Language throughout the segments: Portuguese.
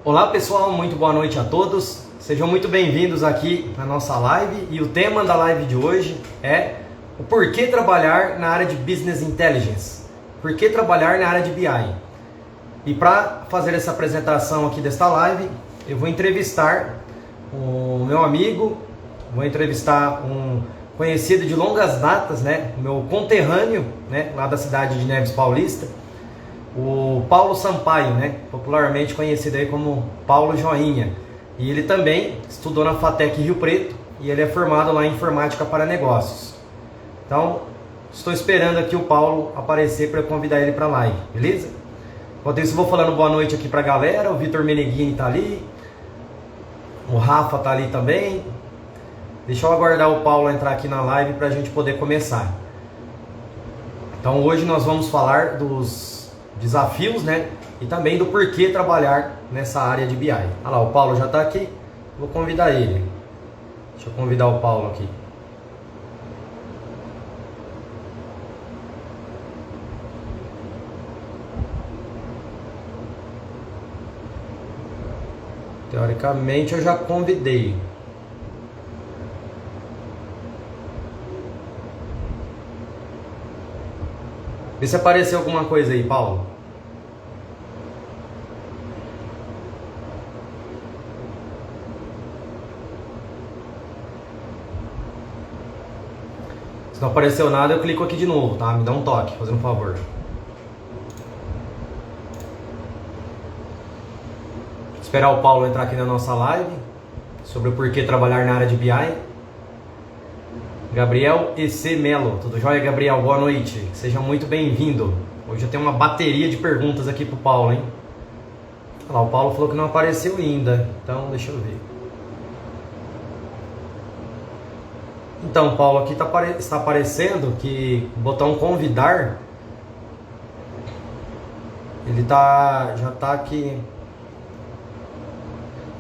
Olá pessoal, muito boa noite a todos. Sejam muito bem-vindos aqui na nossa live e o tema da live de hoje é o porquê trabalhar na área de Business Intelligence. Por que trabalhar na área de BI? E para fazer essa apresentação aqui desta live, eu vou entrevistar o meu amigo, vou entrevistar um conhecido de longas datas, né, meu conterrâneo, né, lá da cidade de Neves Paulista, o Paulo Sampaio, né, popularmente conhecido aí como Paulo Joinha. E ele também estudou na FATEC Rio Preto e ele é formado lá em Informática para Negócios. Então, estou esperando aqui o Paulo aparecer para eu convidar ele para a live, beleza? Enquanto isso, vou falando boa noite aqui para a galera. O Vitor Meneghini está ali, o Rafa está ali também. Deixa eu aguardar o Paulo entrar aqui na live para a gente poder começar. Então, hoje nós vamos falar dos desafios, né? E também do porquê trabalhar nessa área de BI. Olha lá, o Paulo já está aqui. Vou convidar ele. Deixa eu convidar o Paulo aqui. Teoricamente eu já convidei. Vê se apareceu alguma coisa aí, Paulo. Se não apareceu nada, eu clico aqui de novo, tá? Me dá um toque, fazendo um favor. Esperar o Paulo entrar aqui na nossa live sobre o porquê trabalhar na área de BI. Gabriel EC Melo. Tudo jóia, Gabriel? Boa noite. Seja muito bem-vindo. Hoje eu tenho uma bateria de perguntas aqui pro Paulo, hein? Olha lá, o Paulo falou que não apareceu ainda. Então, deixa eu ver. Então, Paulo, aqui está aparecendo que o botão convidar, ele já está aqui.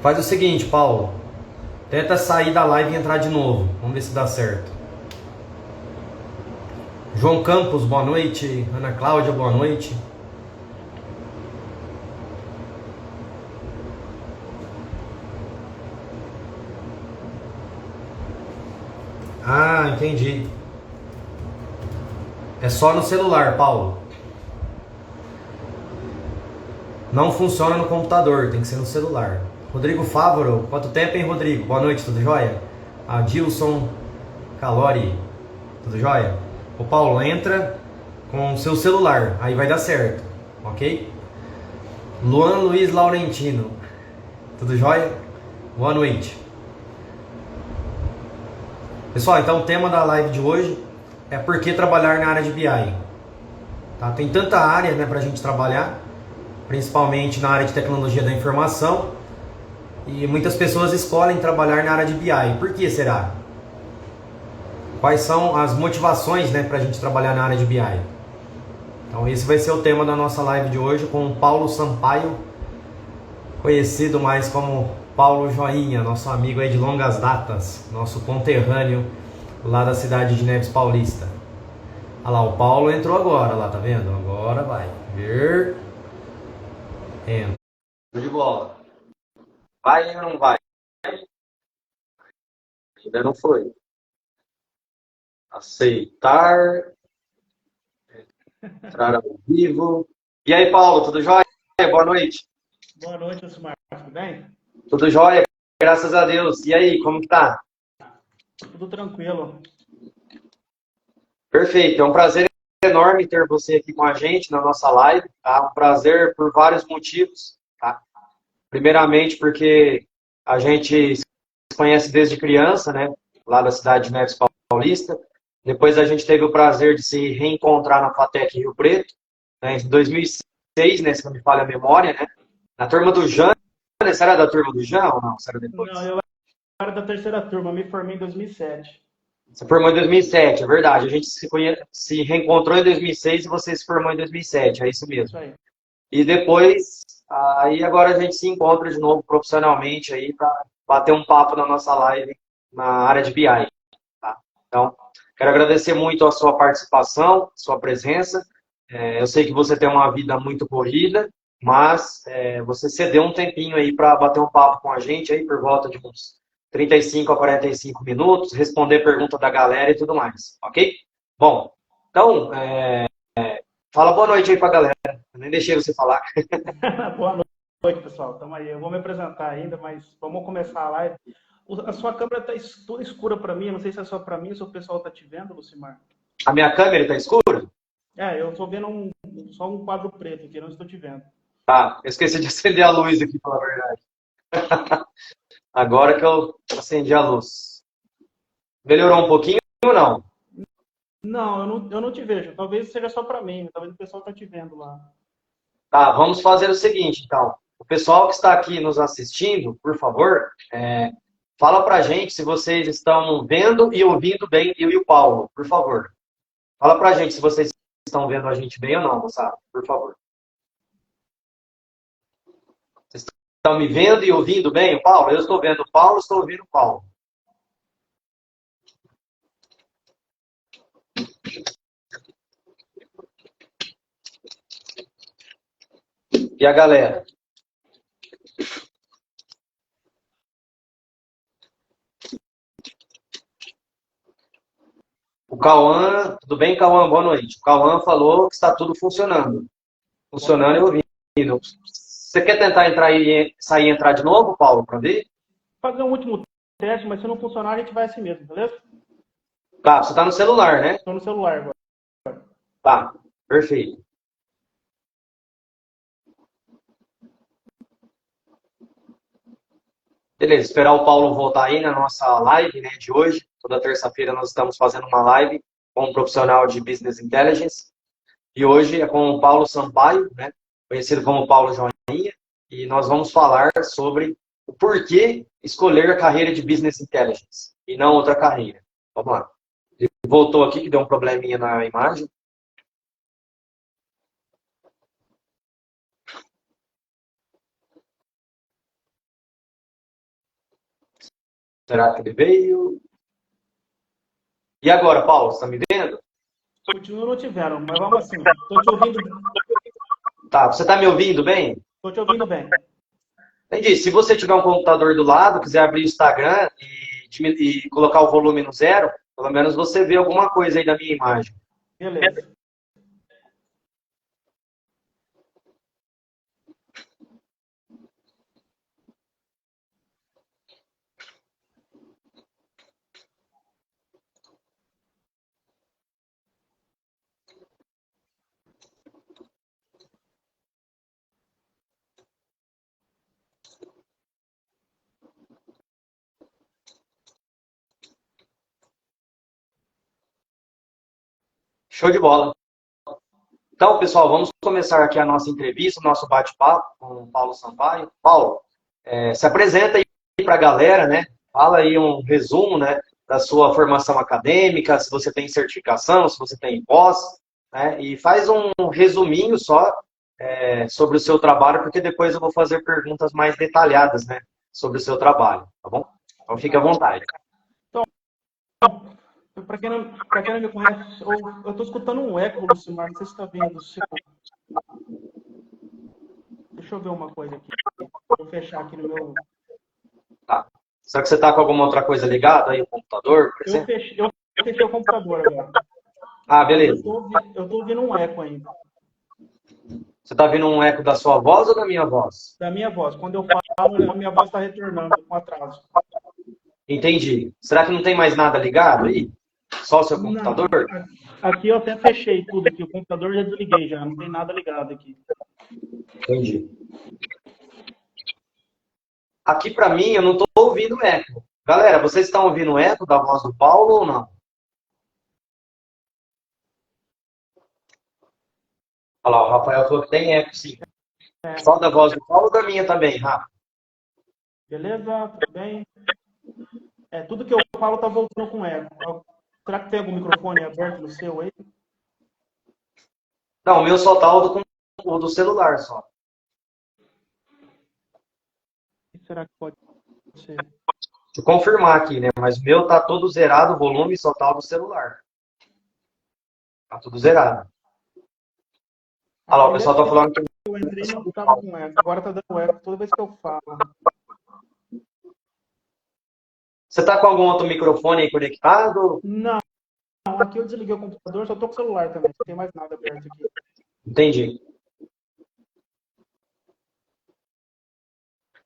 Faz o seguinte, Paulo. Tenta sair da live e entrar de novo. Vamos ver se dá certo. João Campos, boa noite. Ana Cláudia, boa noite. Ah, entendi. É só no celular, Paulo. Não funciona no computador, tem que ser no celular. Rodrigo Fávaro, quanto tempo, hein, Rodrigo? Boa noite, tudo jóia? Adilson Calori, tudo jóia? O Paulo, entra com o seu celular, aí vai dar certo, ok? Luan Luiz Laurentino, tudo jóia? Boa noite. Pessoal, então o tema da live de hoje é por que trabalhar na área de BI. Tá? Tem tanta área, né, pra gente trabalhar, principalmente na área de tecnologia da informação, e muitas pessoas escolhem trabalhar na área de BI. Por que será? Quais são as motivações, né, para a gente trabalhar na área de BI? Então esse vai ser o tema da nossa live de hoje com o Paulo Sampaio, conhecido mais como Paulo Joinha, nosso amigo aí de longas datas, nosso conterrâneo lá da cidade de Neves Paulista. Olha lá, o Paulo entrou agora, lá, tá vendo? Agora vai. Ver. Entra. De bola. Vai ou não vai? Ainda não foi. Aceitar. Entrar ao vivo. E aí, Paulo, tudo jóia? Boa noite. Boa noite, Osmar. Tudo bem? Tudo jóia, graças a Deus. E aí, como que tá? Tudo tranquilo. Perfeito, é um prazer enorme ter você aqui com a gente na nossa live, tá? Um prazer por vários motivos, tá? Primeiramente porque a gente se conhece desde criança, né? Lá da cidade de Neves Paulista. Depois a gente teve o prazer de se reencontrar na FATEC Rio Preto, né? Em 2006, né? Se não me falha a memória, né? Na turma do Jean. Você era da turma do Jean ou não? Você era Não, depois? eu era da terceira turma, me formei em 2007. Você formou em 2007, é verdade. A gente se reencontrou em 2006 e você se formou em 2007, é isso Isso mesmo. aí. E depois, aí agora a gente se encontra de novo profissionalmente aí para bater um papo na nossa live na área de BI. Tá? Então, quero agradecer muito a sua participação, sua presença. Eu sei que você tem uma vida muito corrida, mas você cedeu um tempinho aí para bater um papo com a gente aí por volta de uns 35 a 45 minutos, responder pergunta da galera e tudo mais, ok? Bom, então, fala boa noite aí pra galera. Eu nem deixei você falar. Boa noite, pessoal. Tamo aí. Eu vou me apresentar ainda, mas vamos começar a live. A sua câmera está toda escura para mim. Eu não sei se é só para mim ou se o pessoal está te vendo, Lucimar. A minha câmera tá escura? Eu estou vendo só um quadro preto aqui, não estou te vendo. Tá, eu esqueci de acender a luz aqui, pela verdade. Agora que eu acendi a luz. Melhorou um pouquinho ou não? Não, eu não te vejo. Talvez seja só para mim. Talvez o pessoal está te vendo lá. Tá, vamos fazer o seguinte, então. O pessoal que está aqui nos assistindo, por favor, fala pra gente se vocês estão vendo e ouvindo bem eu e o Paulo, por favor. Fala pra gente se vocês estão vendo a gente bem ou não, moçada, por favor. Vocês estão me vendo e ouvindo bem o Paulo? Eu estou vendo o Paulo, estou ouvindo o Paulo. E a galera? O Cauã, tudo bem, Cauã? Boa noite. O Cauã falou que está tudo funcionando. Funcionando e ouvindo. Você quer tentar entrar e sair e entrar de novo, Paulo, para ver? Fazer um último teste, mas se não funcionar, a gente vai assim mesmo, beleza? Tá, você está no celular, né? Estou no celular agora. Tá, perfeito. Beleza, esperar o Paulo voltar aí na nossa live, né, de hoje. Toda terça-feira nós estamos fazendo uma live com um profissional de Business Intelligence. E hoje é com o Paulo Sampaio, né, conhecido como Paulo Joinha. E nós vamos falar sobre o porquê escolher a carreira de Business Intelligence e não outra carreira. Vamos lá. Ele voltou aqui, que deu um probleminha na imagem. Será que ele veio? E agora, Paulo, você está me vendo? Continua não tiveram, mas vamos assim. Estou te ouvindo. Tá, você está me ouvindo bem? Estou te ouvindo bem. Entendi. Se você tiver um computador do lado, quiser abrir o Instagram e colocar o volume no zero, pelo menos você vê alguma coisa aí da minha imagem. Beleza. Show de bola. Então, pessoal, vamos começar aqui a nossa entrevista, o nosso bate-papo com o Paulo Sampaio. Paulo, se apresenta aí para a galera, né? Fala aí um resumo, né, da sua formação acadêmica, se você tem certificação, se você tem pós, né? E faz um resuminho só sobre o seu trabalho, porque depois eu vou fazer perguntas mais detalhadas, né, sobre o seu trabalho, tá bom? Então, fique à vontade. Para quem não me conhece, eu estou escutando um eco, Lucimar, não sei se está vendo. Deixa eu ver uma coisa aqui. Vou fechar aqui no meu... Tá. Será que você está com alguma outra coisa ligada aí, o computador, por exemplo? Eu fechei o computador agora. Ah, beleza. Eu estou ouvindo um eco ainda. Você está ouvindo um eco da sua voz ou da minha voz? Da minha voz. Quando eu falo, a minha voz está retornando com atraso. Entendi. Será que não tem mais nada ligado aí? Só o seu computador? Não, aqui eu até fechei tudo aqui. O computador já desliguei já. Não tem nada ligado aqui. Entendi. Aqui para mim eu não estou ouvindo eco. Galera, vocês estão ouvindo eco da voz do Paulo ou não? Olha lá, o Rafael falou que tem eco, sim. Só da voz do Paulo ou da minha também, Rafa? Beleza? Tudo bem? Tudo que eu falo tá voltando com eco. Será que tem algum microfone aberto no seu aí? Não, o meu só tá o do celular só. O que será que pode ser? Deixa eu confirmar aqui, né? Mas o meu tá todo zerado, o volume só tá o do celular. Tá tudo zerado. Olha lá, o pessoal tá falando que... entrei não estava com eco, agora tá dando eco toda vez que eu falo. Você está com algum outro microfone aí conectado? Não, aqui eu desliguei o computador, só tô com o celular também, não tem mais nada aberto aqui. Entendi.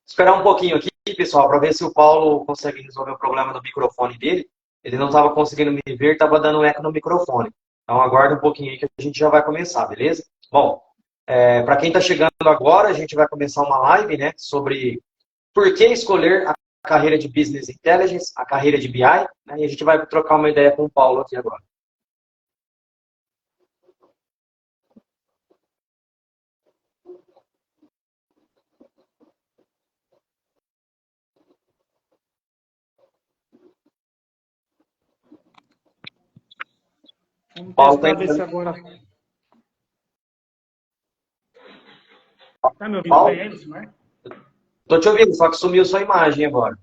Esperar um pouquinho aqui, pessoal, para ver se o Paulo consegue resolver o problema do microfone dele. Ele não estava conseguindo me ver, estava dando eco no microfone. Então aguarda um pouquinho aí que a gente já vai começar, beleza? Bom, para quem está chegando agora, a gente vai começar uma live, né, sobre por que escolher a carreira de Business Intelligence, a carreira de BI, né, e a gente vai trocar uma ideia com o Paulo aqui agora. Vamos Paulo testar, tá ver se entrando. agora... Tá me ouvindo Paulo, bem aí, Lucimar? tô te ouvindo, só que sumiu sua imagem agora.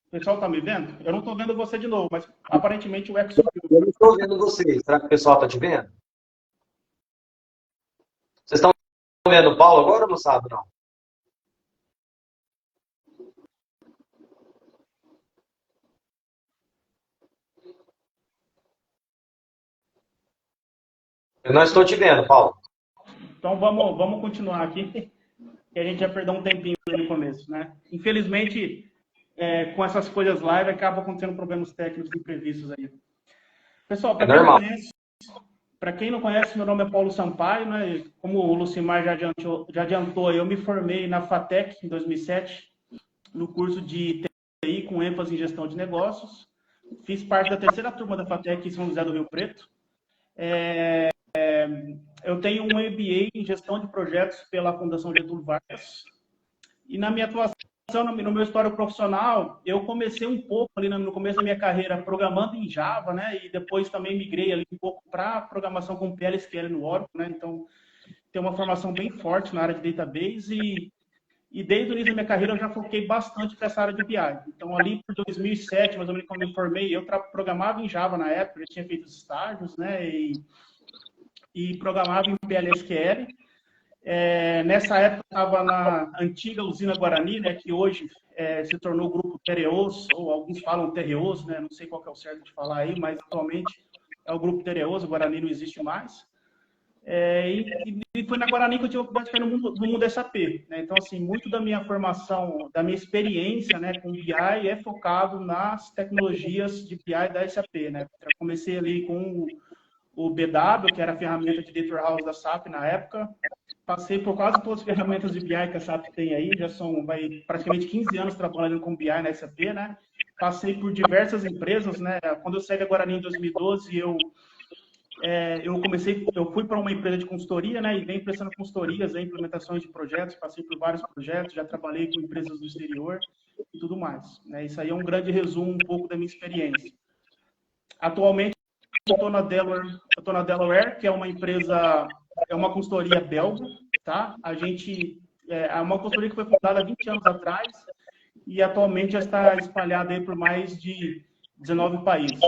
O pessoal tá me vendo? Eu não tô vendo você de novo, mas aparentemente o eco subiu. Eu não estou vendo você. Será que o pessoal está te vendo? Vocês estão vendo o Paulo agora ou não sabe, não? Eu não estou te vendo, Paulo. Então vamos continuar aqui, que a gente já perdeu um tempinho no começo, né? Infelizmente, com essas coisas live, acaba acontecendo problemas técnicos imprevistos aí. Pessoal, É normal. para quem não conhece, meu nome é Paulo Sampaio, né? Como o Lucimar já adiantou, eu me formei na FATEC em 2007, no curso de TI com ênfase em gestão de negócios. Fiz parte da terceira turma da FATEC em São José do Rio Preto. Eu tenho um MBA em gestão de projetos pela Fundação Getúlio Vargas. E na minha atuação, no meu histórico profissional, eu comecei um pouco ali no começo da minha carreira programando em Java, né? E depois também migrei ali um pouco para programação com PLSQL no Oracle, né? Então, tenho uma formação bem forte na área de database e desde o início da minha carreira eu já foquei bastante para essa área de BI. Então, ali por 2007, mais ou menos quando eu me formei, eu programava em Java na época, já tinha feito os estágios, né? E programava em PLSQL. Nessa época estava na antiga usina Guarani, né, que hoje se tornou o grupo Tereos, ou alguns falam Terreos, né, não sei qual que é o certo de falar aí, mas atualmente é o grupo Tereos, o Guarani não existe mais. E foi na Guarani que eu tive a oportunidade de cair no mundo SAP. Né? Então, assim, muito da minha formação, da minha experiência, né, com BI é focado nas tecnologias de BI da SAP. Né? Eu comecei ali com o BW, que era a ferramenta de Data Warehouse da SAP na época. Passei por quase todas as ferramentas de BI que a SAP tem aí, já são praticamente 15 anos trabalhando com BI na SAP, né? Passei por diversas empresas, né? Quando eu saí da Guarani em 2012, eu fui para uma empresa de consultoria, né? E venho prestando consultorias, implementações de projetos, passei por vários projetos, já trabalhei com empresas do exterior e tudo mais. Né? Isso aí é um grande resumo um pouco da minha experiência. Atualmente, eu estou na Delaware, que é uma empresa, é uma consultoria belga, tá? A gente é uma consultoria que foi fundada há 20 anos atrás e atualmente já está espalhada aí por mais de 19 países.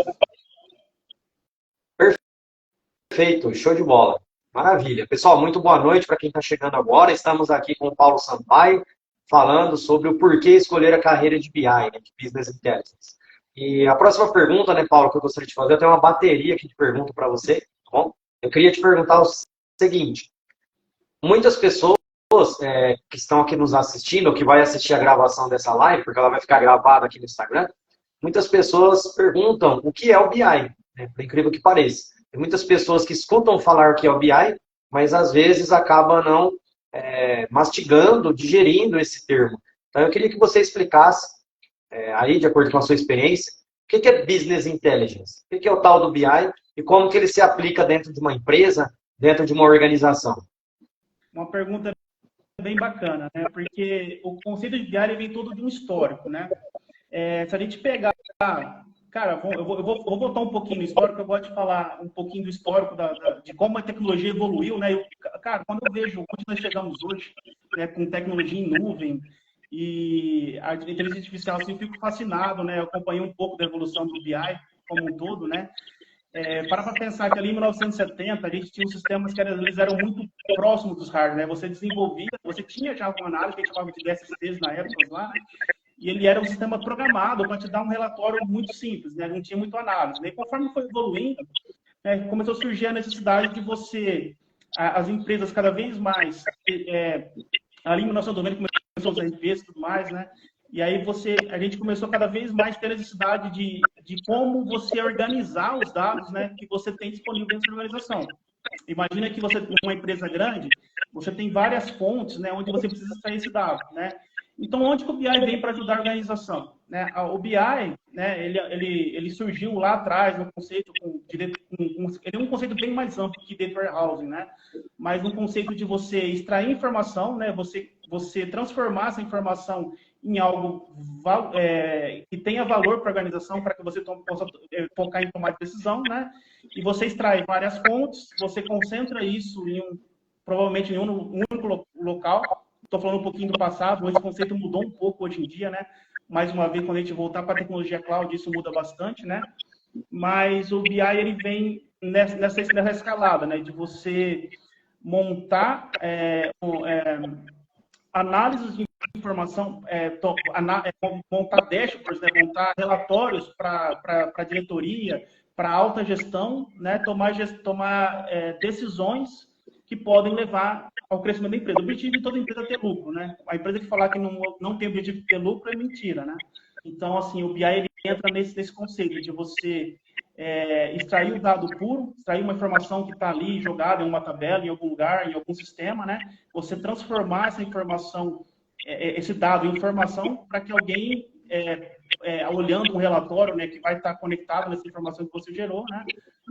Perfeito, show de bola. Maravilha. Pessoal, muito boa noite para quem está chegando agora. Estamos aqui com o Paulo Sampaio, falando sobre o porquê escolher a carreira de BI, né, de Business Intelligence. E a próxima pergunta, né, Paulo, que eu gostaria de fazer, eu tenho uma bateria aqui de perguntas para você, tá bom? Eu queria te perguntar o seguinte: muitas pessoas que estão aqui nos assistindo, ou que vai assistir a gravação dessa live, porque ela vai ficar gravada aqui no Instagram, muitas pessoas perguntam o que é o BI, né, por incrível que pareça. Tem muitas pessoas que escutam falar o que é o BI, mas às vezes acabam não mastigando, digerindo esse termo. Então eu queria que você explicasse, aí de acordo com a sua experiência, o que é Business Intelligence? O que é o tal do BI e como que ele se aplica dentro de uma empresa, dentro de uma organização? Uma pergunta bem bacana, né? Porque o conceito de BI vem todo de um histórico, né? Se a gente pegar... Cara, eu vou voltar um pouquinho no histórico, eu gosto de falar um pouquinho do histórico de como a tecnologia evoluiu, né? Cara, quando eu vejo onde nós chegamos hoje, né, com tecnologia em nuvem e a inteligência artificial, assim, eu fico fascinado, né? Eu acompanhei um pouco da evolução do BI como um todo, né? Para pensar que ali em 1970 a gente tinha uns sistemas que eles eram muito próximos dos hardware, né? Você desenvolvia, você tinha já uma análise que a gente chamava de DSPs na época lá, né? E ele era um sistema programado para te dar um relatório muito simples, né? Não tinha muito análise. E conforme foi evoluindo, começou a surgir a necessidade de você, as empresas cada vez mais, ali em 1990 começou os RPs e tudo mais, né? E aí a gente começou cada vez mais a ter a necessidade de como você organizar os dados, né, que você tem disponível dentro da organização. Imagina que você, uma empresa grande, você tem várias fontes, né, onde você precisa extrair esse dado, né? Então, onde que o BI vem para ajudar a organização? Né? O BI, né, ele surgiu lá atrás no conceito, ele é um conceito bem mais amplo que Data Warehousing, né? Mas no conceito de você extrair informação, né, você transformar essa informação em algo que tenha valor para a organização, para que você possa focar em tomar decisão, né? E você extrai várias fontes, você concentra isso provavelmente em um único local. Estou falando um pouquinho do passado, hoje o conceito mudou um pouco hoje em dia, né? Mais uma vez, quando a gente voltar para a tecnologia cloud, isso muda bastante, né? Mas o BI, ele vem nessa escalada, né? De você montar análises de informação, montar dashboards, né? Montar relatórios para a diretoria, para a alta gestão, né? Tomar decisões que podem levar ao crescimento da empresa. O objetivo de toda empresa é ter lucro, né? A empresa que falar que não tem objetivo de ter lucro é mentira, né? Então, assim, o BI ele entra nesse conceito de você extrair o dado puro, extrair uma informação que está ali jogada em uma tabela, em algum lugar, em algum sistema, né? Você transformar essa informação, esse dado em informação para que alguém, olhando um relatório, né, que vai estar conectado nessa informação que você gerou, né,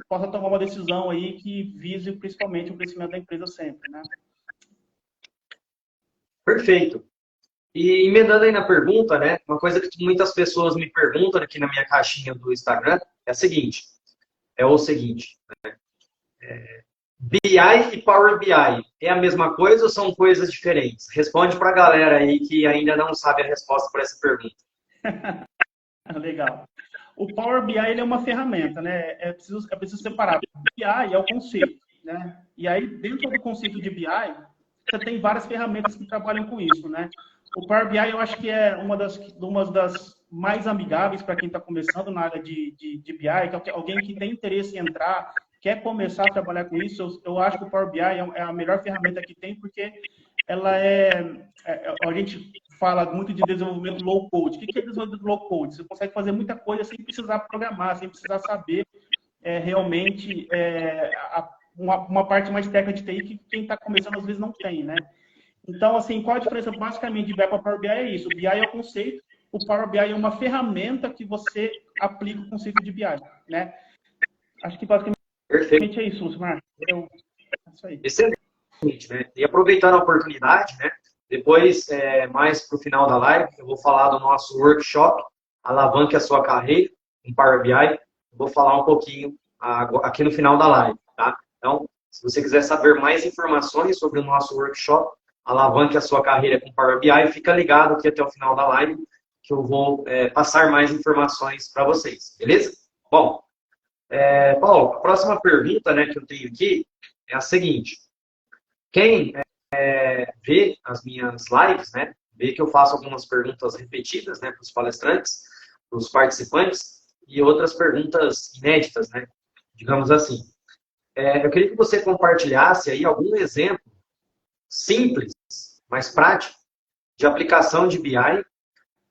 possa tomar uma decisão aí que vise principalmente o crescimento da empresa sempre, né? Perfeito. E emendando aí na pergunta, né? Uma coisa que muitas pessoas me perguntam aqui na minha caixinha do Instagram é o seguinte, né? BI e Power BI é a mesma coisa ou são coisas diferentes? Responde para a galera aí que ainda não sabe a resposta para essa pergunta. Legal. O Power BI ele é uma ferramenta, né? É preciso separar. O BI é o conceito, né? E aí, dentro do conceito de BI, você tem várias ferramentas que trabalham com isso, né? O Power BI eu acho que é uma das mais amigáveis para quem está começando na área de BI, que é alguém que tem interesse em entrar, quer começar a trabalhar com isso. Eu acho que o Power BI é a melhor ferramenta que tem, porque ela a gente fala muito de desenvolvimento low code. O que é desenvolvimento low code? Você consegue fazer muita coisa sem precisar programar, sem precisar saber realmente uma parte mais técnica de TI que quem está começando às vezes não tem, né? Então, assim, qual a diferença basicamente de BI para Power BI é isso? O BI é o conceito, o Power BI é uma ferramenta que você aplica o conceito de BI, né? Acho que basicamente Perfeito. é isso, Lucimar. Isso aí. Excelente, né? E aproveitando a oportunidade, né? Depois, mais para o final da live, eu vou falar do nosso workshop, Alavanque a Sua Carreira, em Power BI. Eu vou falar um pouquinho aqui no final da live, tá? Então, se você quiser saber mais informações sobre o nosso workshop, Alavanque a Sua Carreira com Power BI, fica ligado aqui até o final da live, que eu vou passar mais informações para vocês, beleza? Bom, Paulo, a próxima pergunta, né, que eu tenho aqui é a seguinte. Quem vê as minhas lives, né, vê que eu faço algumas perguntas repetidas, né, para os palestrantes, para os participantes, e outras perguntas inéditas, né, digamos assim. Eu queria que você compartilhasse aí algum exemplo simples, mas prático, de aplicação de BI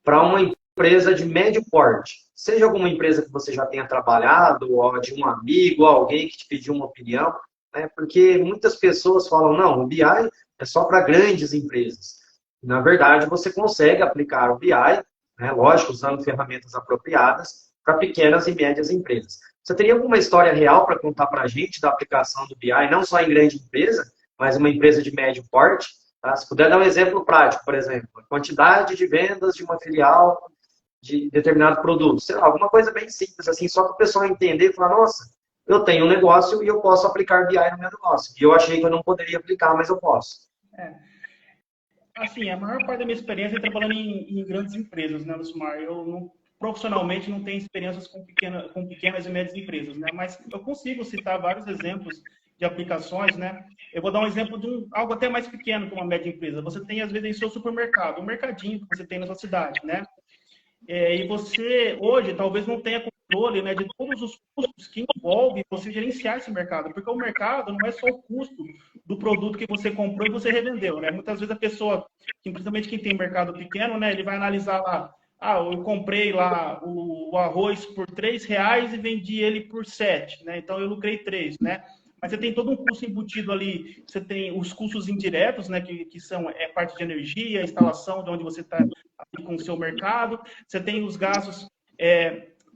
para uma empresa de médio porte. Seja alguma empresa que você já tenha trabalhado, ou de um amigo, ou alguém que te pediu uma opinião, né? Porque muitas pessoas falam, não, o BI é só para grandes empresas. Na verdade, você consegue aplicar o BI, né, lógico, usando ferramentas apropriadas, para pequenas e médias empresas. Você teria alguma história real para contar para a gente da aplicação do BI, não só em grande empresa, mas uma empresa de médio porte? Tá? Se puder dar um exemplo prático, por exemplo, a quantidade de vendas de uma filial de determinado produto, sei lá, alguma coisa bem simples, assim, só para o pessoal entender e falar, nossa, eu tenho um negócio e eu posso aplicar BI no meu negócio. E eu achei que eu não poderia aplicar, mas eu posso. Assim, a maior parte da minha experiência é trabalhando em grandes empresas, né, Lucimar? profissionalmente não tenho experiências com pequenas e médias empresas, né? Mas eu consigo citar vários exemplos de aplicações, né? Eu vou dar um exemplo de algo até mais pequeno que uma média empresa. Você tem, às vezes, em seu supermercado, um mercadinho que você tem na sua cidade, né? E você, hoje, talvez não tenha controle, né, de todos os custos que envolve você gerenciar esse mercado, porque o mercado não é só o custo do produto que você comprou e você revendeu, né? Muitas vezes a pessoa, principalmente quem tem mercado pequeno, né, ele vai analisar lá, eu comprei lá o arroz por R$ 3 e vendi ele por 7, né? Então eu lucrei 3, né? Mas você tem todo um custo embutido ali, você tem os custos indiretos, né, que são parte de energia, instalação de onde você está com o seu mercado, você tem os gastos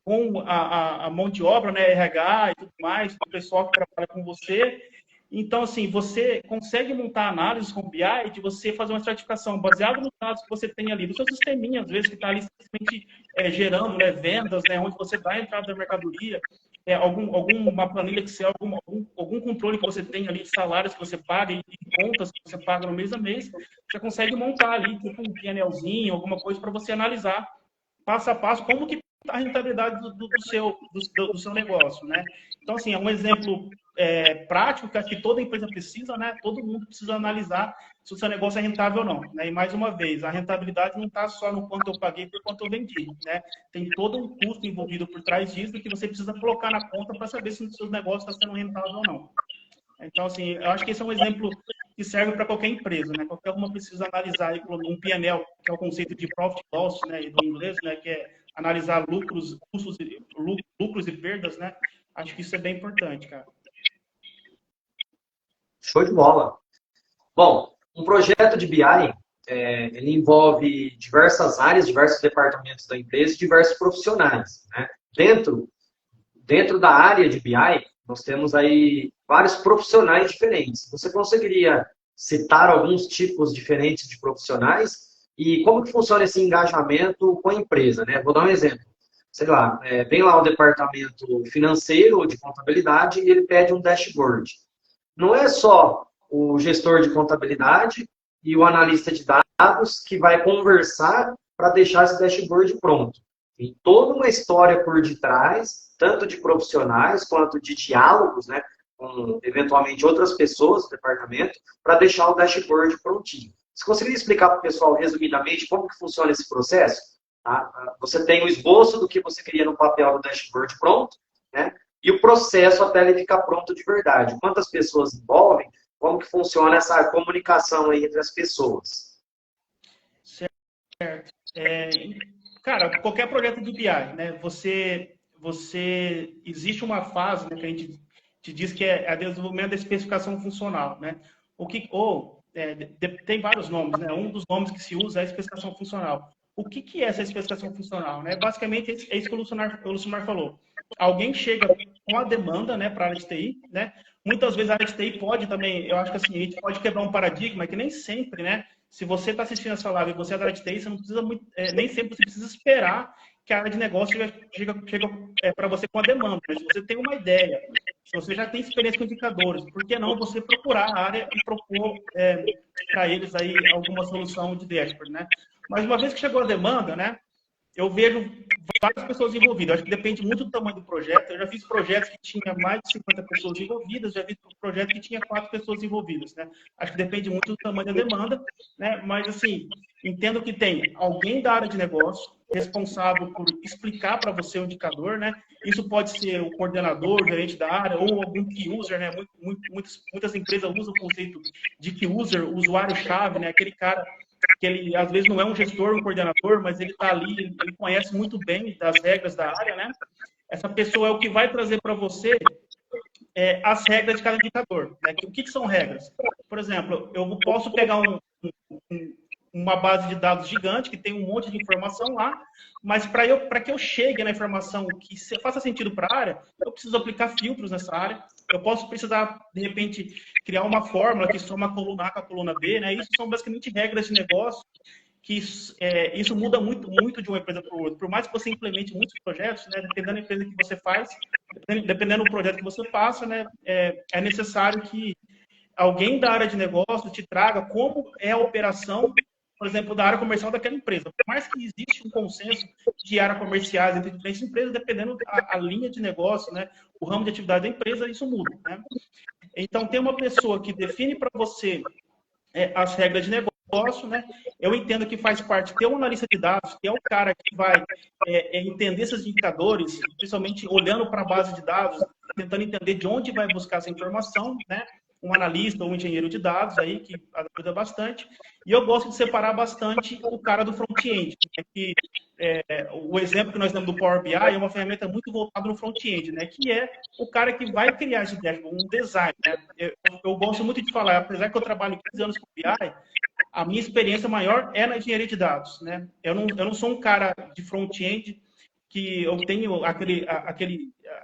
com a mão de obra, né, RH e tudo mais, o pessoal que trabalha com você. Então, assim, você consegue montar análises com o BI de você fazer uma estratificação baseada nos dados que você tem ali, do seu sisteminha, às vezes, que está ali simplesmente gerando, né, vendas, né, onde você dá a entrada da mercadoria, alguma planilha Excel, algum controle que você tem ali de salários que você paga e contas que você paga no mês a mês, você consegue montar ali, tipo um PNLzinho, alguma coisa para você analisar passo a passo como que está a rentabilidade do seu negócio, né? Então, assim, é um exemplo prático que acho que toda empresa precisa, né? Todo mundo precisa analisar se o seu negócio é rentável ou não, né? E mais uma vez, a rentabilidade não está só no quanto eu paguei por quanto eu vendi, né? Tem todo um custo envolvido por trás disso que você precisa colocar na conta para saber se o seu negócio está sendo rentável ou não. Então, assim, eu acho que esse é um exemplo que serve para qualquer empresa, né? Qualquer uma precisa analisar aí um PNL, que é o conceito de profit loss, né, do inglês, né, que é analisar lucros, custos, lucros e perdas, né? Acho que isso é bem importante, cara. Show de bola. Bom, um projeto de BI, ele envolve diversas áreas, diversos departamentos da empresa e diversos profissionais, né? Dentro da área de BI, nós temos aí vários profissionais diferentes. Você conseguiria citar alguns tipos diferentes de profissionais e como que funciona esse engajamento com a empresa, né? Vou dar um exemplo. Sei lá, vem lá o departamento financeiro ou de contabilidade e ele pede um dashboard. Não é só o gestor de contabilidade e o analista de dados que vai conversar para deixar esse dashboard pronto. Tem toda uma história por detrás, tanto de profissionais quanto de diálogos, né, com eventualmente outras pessoas do departamento, para deixar o dashboard prontinho. Você conseguiria explicar para o pessoal, resumidamente, como que funciona esse processo? Tá? Você tem o esboço do que você queria no papel do dashboard pronto, né? E o processo até ele ficar pronto de verdade. Quantas pessoas envolvem? Como que funciona essa comunicação aí entre as pessoas? Certo. Cara, qualquer projeto de BI, né? Existe uma fase, né, que a gente te diz que é a desenvolvimento da especificação funcional, né? Tem vários nomes, né? Um dos nomes que se usa é a especificação funcional. O que é essa especificação funcional, né? Basicamente é isso que o Lucimar falou. Alguém chega com a demanda, né, para a área de TI, né? Muitas vezes a área de TI pode também, eu acho que assim, a gente pode quebrar um paradigma que nem sempre, né? Se você está assistindo essa live e você é da área de TI, você não precisa nem sempre você precisa esperar que a área de negócio chega para você com a demanda. Mas se você tem uma ideia, se você já tem experiência com indicadores, por que não você procurar a área e propor para eles aí alguma solução de dashboard, né? Mas uma vez que chegou a demanda, né? Eu vejo várias pessoas envolvidas. Acho que depende muito do tamanho do projeto. Eu já fiz projetos que tinha mais de 50 pessoas envolvidas, já vi projetos que tinha 4 pessoas envolvidas, né? Acho que depende muito do tamanho da demanda, né? Mas, assim, entendo que tem alguém da área de negócio responsável por explicar para você o indicador, né? Isso pode ser o coordenador, o gerente da área, ou algum key user, né? Muitas empresas usam o conceito de key user, usuário-chave, né? Aquele cara que ele, às vezes, não é um gestor, um coordenador, mas ele está ali, ele conhece muito bem das regras da área, né? Essa pessoa é o que vai trazer para você as regras de cada indicador, né? O que são regras? Por exemplo, eu posso pegar uma base de dados gigante que tem um monte de informação lá, mas para que eu chegue na informação que faça sentido para a área, eu preciso aplicar filtros nessa área. Eu posso precisar, de repente, criar uma fórmula que soma a coluna A com a coluna B, né? Isso são basicamente regras de negócio que isso muda muito, muito de uma empresa para outra. Por mais que você implemente muitos projetos, né? Dependendo da empresa que você faz, dependendo do projeto que você faça, né? É necessário que alguém da área de negócio te traga como é a operação por exemplo, da área comercial daquela empresa. Por mais que existe um consenso de área comerciais entre diferentes empresas, dependendo a linha de negócio, né, o ramo de atividade da empresa, isso muda, né? Então, tem uma pessoa que define para você as regras de negócio, né? Eu entendo que faz parte ter um analista de dados, que é o cara que vai entender esses indicadores, principalmente olhando para a base de dados, tentando entender de onde vai buscar essa informação, né? Um analista ou um engenheiro de dados aí, que ajuda bastante. E eu gosto de separar bastante o cara do front-end, né? Que o exemplo que nós temos do Power BI é uma ferramenta muito voltada no front-end, né? Que é o cara que vai criar esse dashboard, um design, né? Eu gosto muito de falar, apesar que eu trabalho 15 anos com BI, a minha experiência maior é na engenharia de dados, né? Eu não sou um cara de front-end que eu tenho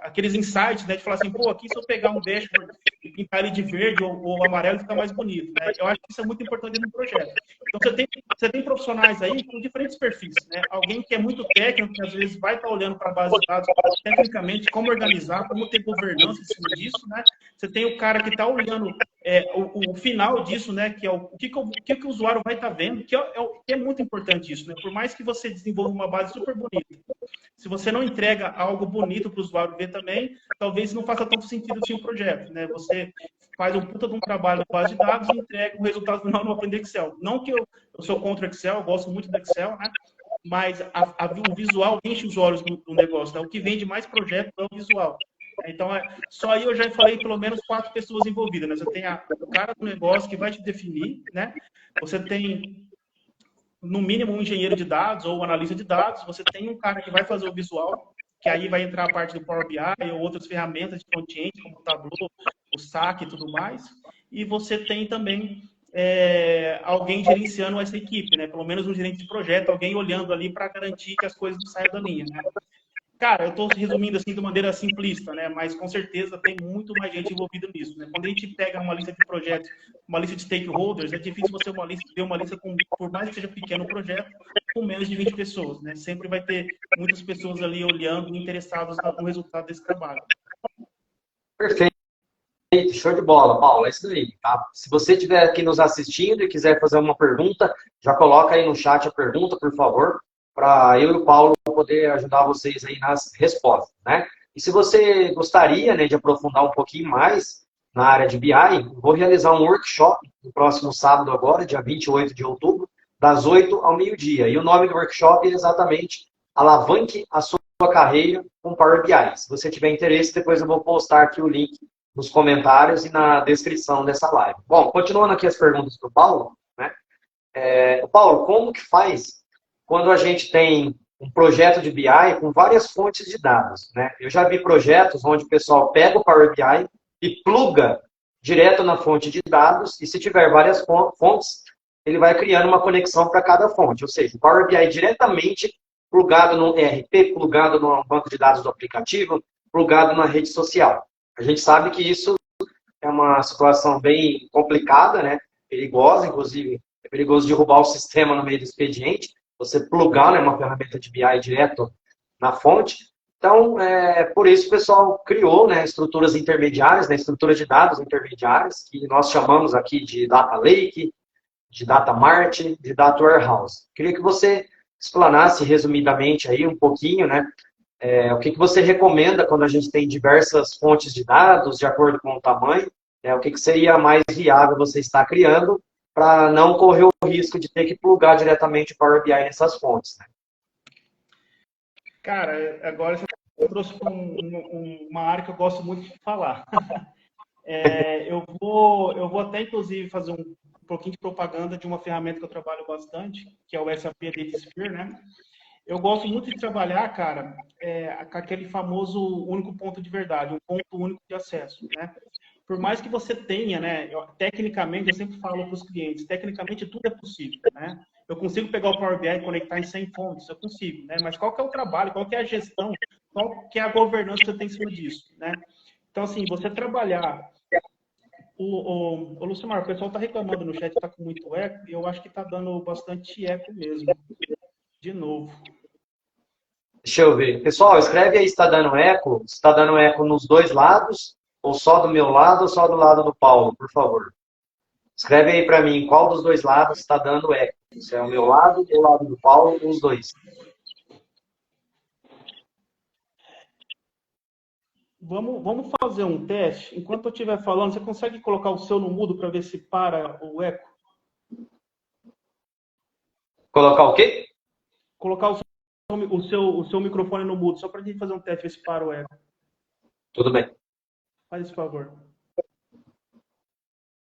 aqueles insights, né, de falar assim, pô, aqui se eu pegar um dashboard e pintar ele de verde ou amarelo, fica mais bonito, né? Eu acho que isso é muito importante no projeto. Então, você tem profissionais aí com diferentes perfis, né? Alguém que é muito técnico, que às vezes vai estar olhando para a base de dados tecnicamente, como organizar, como ter governança em cima disso, né? Você tem o cara que está olhando o final disso, né? Que é o que o usuário vai estar vendo, que é muito importante isso, né? Por mais que você desenvolva uma base super bonita, se você não entrega algo bonito para o usuário ver também, talvez não faça tanto sentido o seu projeto, né? Você faz um puta de um trabalho na base de dados e entrega o resultado final no Open Excel. Não que eu sou contra o Excel, eu gosto muito do Excel, né? Mas o visual enche os olhos do negócio, né? O que vende mais projeto é o visual. Então, só aí eu já falei pelo menos 4 pessoas envolvidas, né? Você tem o cara do negócio que vai te definir, né? Você tem no mínimo um engenheiro de dados ou um analista de dados, você tem um cara que vai fazer o visual, que aí vai entrar a parte do Power BI ou outras ferramentas de front-end, como o Tableau, o SAC e tudo mais, e você tem também alguém gerenciando essa equipe, né? Pelo menos um gerente de projeto, alguém olhando ali para garantir que as coisas não saiam da linha, né? Cara, eu estou resumindo assim de maneira simplista, né? Mas com certeza tem muito mais gente envolvida nisso, né? Quando a gente pega uma lista de projetos, uma lista de stakeholders, é difícil você ter uma lista com, por mais que seja pequeno o projeto, com menos de 20 pessoas, né? Sempre vai ter muitas pessoas ali olhando e interessadas no resultado desse trabalho. Perfeito, show de bola, Paulo, é isso aí, tá? Se você estiver aqui nos assistindo e quiser fazer uma pergunta, já coloca aí no chat a pergunta, por favor, para eu e o Paulo poder ajudar vocês aí nas respostas, né? E se você gostaria, né, de aprofundar um pouquinho mais na área de BI, vou realizar um workshop no próximo sábado agora, dia 28 de outubro, das 8 ao meio-dia. E o nome do workshop é exatamente Alavanque a sua carreira com Power BI. Se você tiver interesse, depois eu vou postar aqui o link nos comentários e na descrição dessa live. Bom, continuando aqui as perguntas para o Paulo, né? Paulo, como que faz quando a gente tem um projeto de BI com várias fontes de dados, né? Eu já vi projetos onde o pessoal pega o Power BI e pluga direto na fonte de dados, e se tiver várias fontes, ele vai criando uma conexão para cada fonte. Ou seja, o Power BI diretamente plugado no ERP, plugado no banco de dados do aplicativo, plugado na rede social. A gente sabe que isso é uma situação bem complicada, né? Perigosa, inclusive, é perigoso derrubar o sistema no meio do expediente, você plugar, né, uma ferramenta de BI direto na fonte. Então, por isso o pessoal criou, né, estruturas intermediárias, né, estruturas de dados intermediárias, que nós chamamos aqui de Data Lake, de Data Mart, de Data Warehouse. Queria que você explanasse resumidamente aí um pouquinho, né, o que você recomenda quando a gente tem diversas fontes de dados, de acordo com o tamanho, o que seria mais viável você estar criando para não correr o risco de ter que plugar diretamente o Power BI nessas fontes, né? Cara, agora você trouxe uma área que eu gosto muito de falar. Eu vou até, inclusive, fazer um pouquinho de propaganda de uma ferramenta que eu trabalho bastante, que é o SAP DataSphere, né? Eu gosto muito de trabalhar, cara, com aquele famoso único ponto de verdade, um ponto único de acesso, né? Por mais que você tenha, né, tecnicamente, eu sempre falo para os clientes, tecnicamente tudo é possível, né? Eu consigo pegar o Power BI e conectar em 100 fontes, eu consigo, né? Mas qual que é o trabalho, qual que é a gestão, qual que é a governança que você tem em cima disso, né? Então, assim, você trabalhar... O Lucimar, o pessoal está reclamando no chat, está com muito eco, e eu acho que está dando bastante eco mesmo. De novo. Deixa eu ver. Pessoal, escreve aí se está dando eco. Se está dando eco nos dois lados, ou só do meu lado, ou só do lado do Paulo, por favor. Escreve aí para mim qual dos dois lados está dando eco. Se é o meu lado, o lado do Paulo, ou os dois. Vamos fazer um teste. Enquanto eu estiver falando, você consegue colocar o seu no mudo para ver se para o eco? Colocar o quê? Colocar o seu microfone no mudo, só para a gente fazer um teste, ver se para o eco. Tudo bem. Faz esse favor.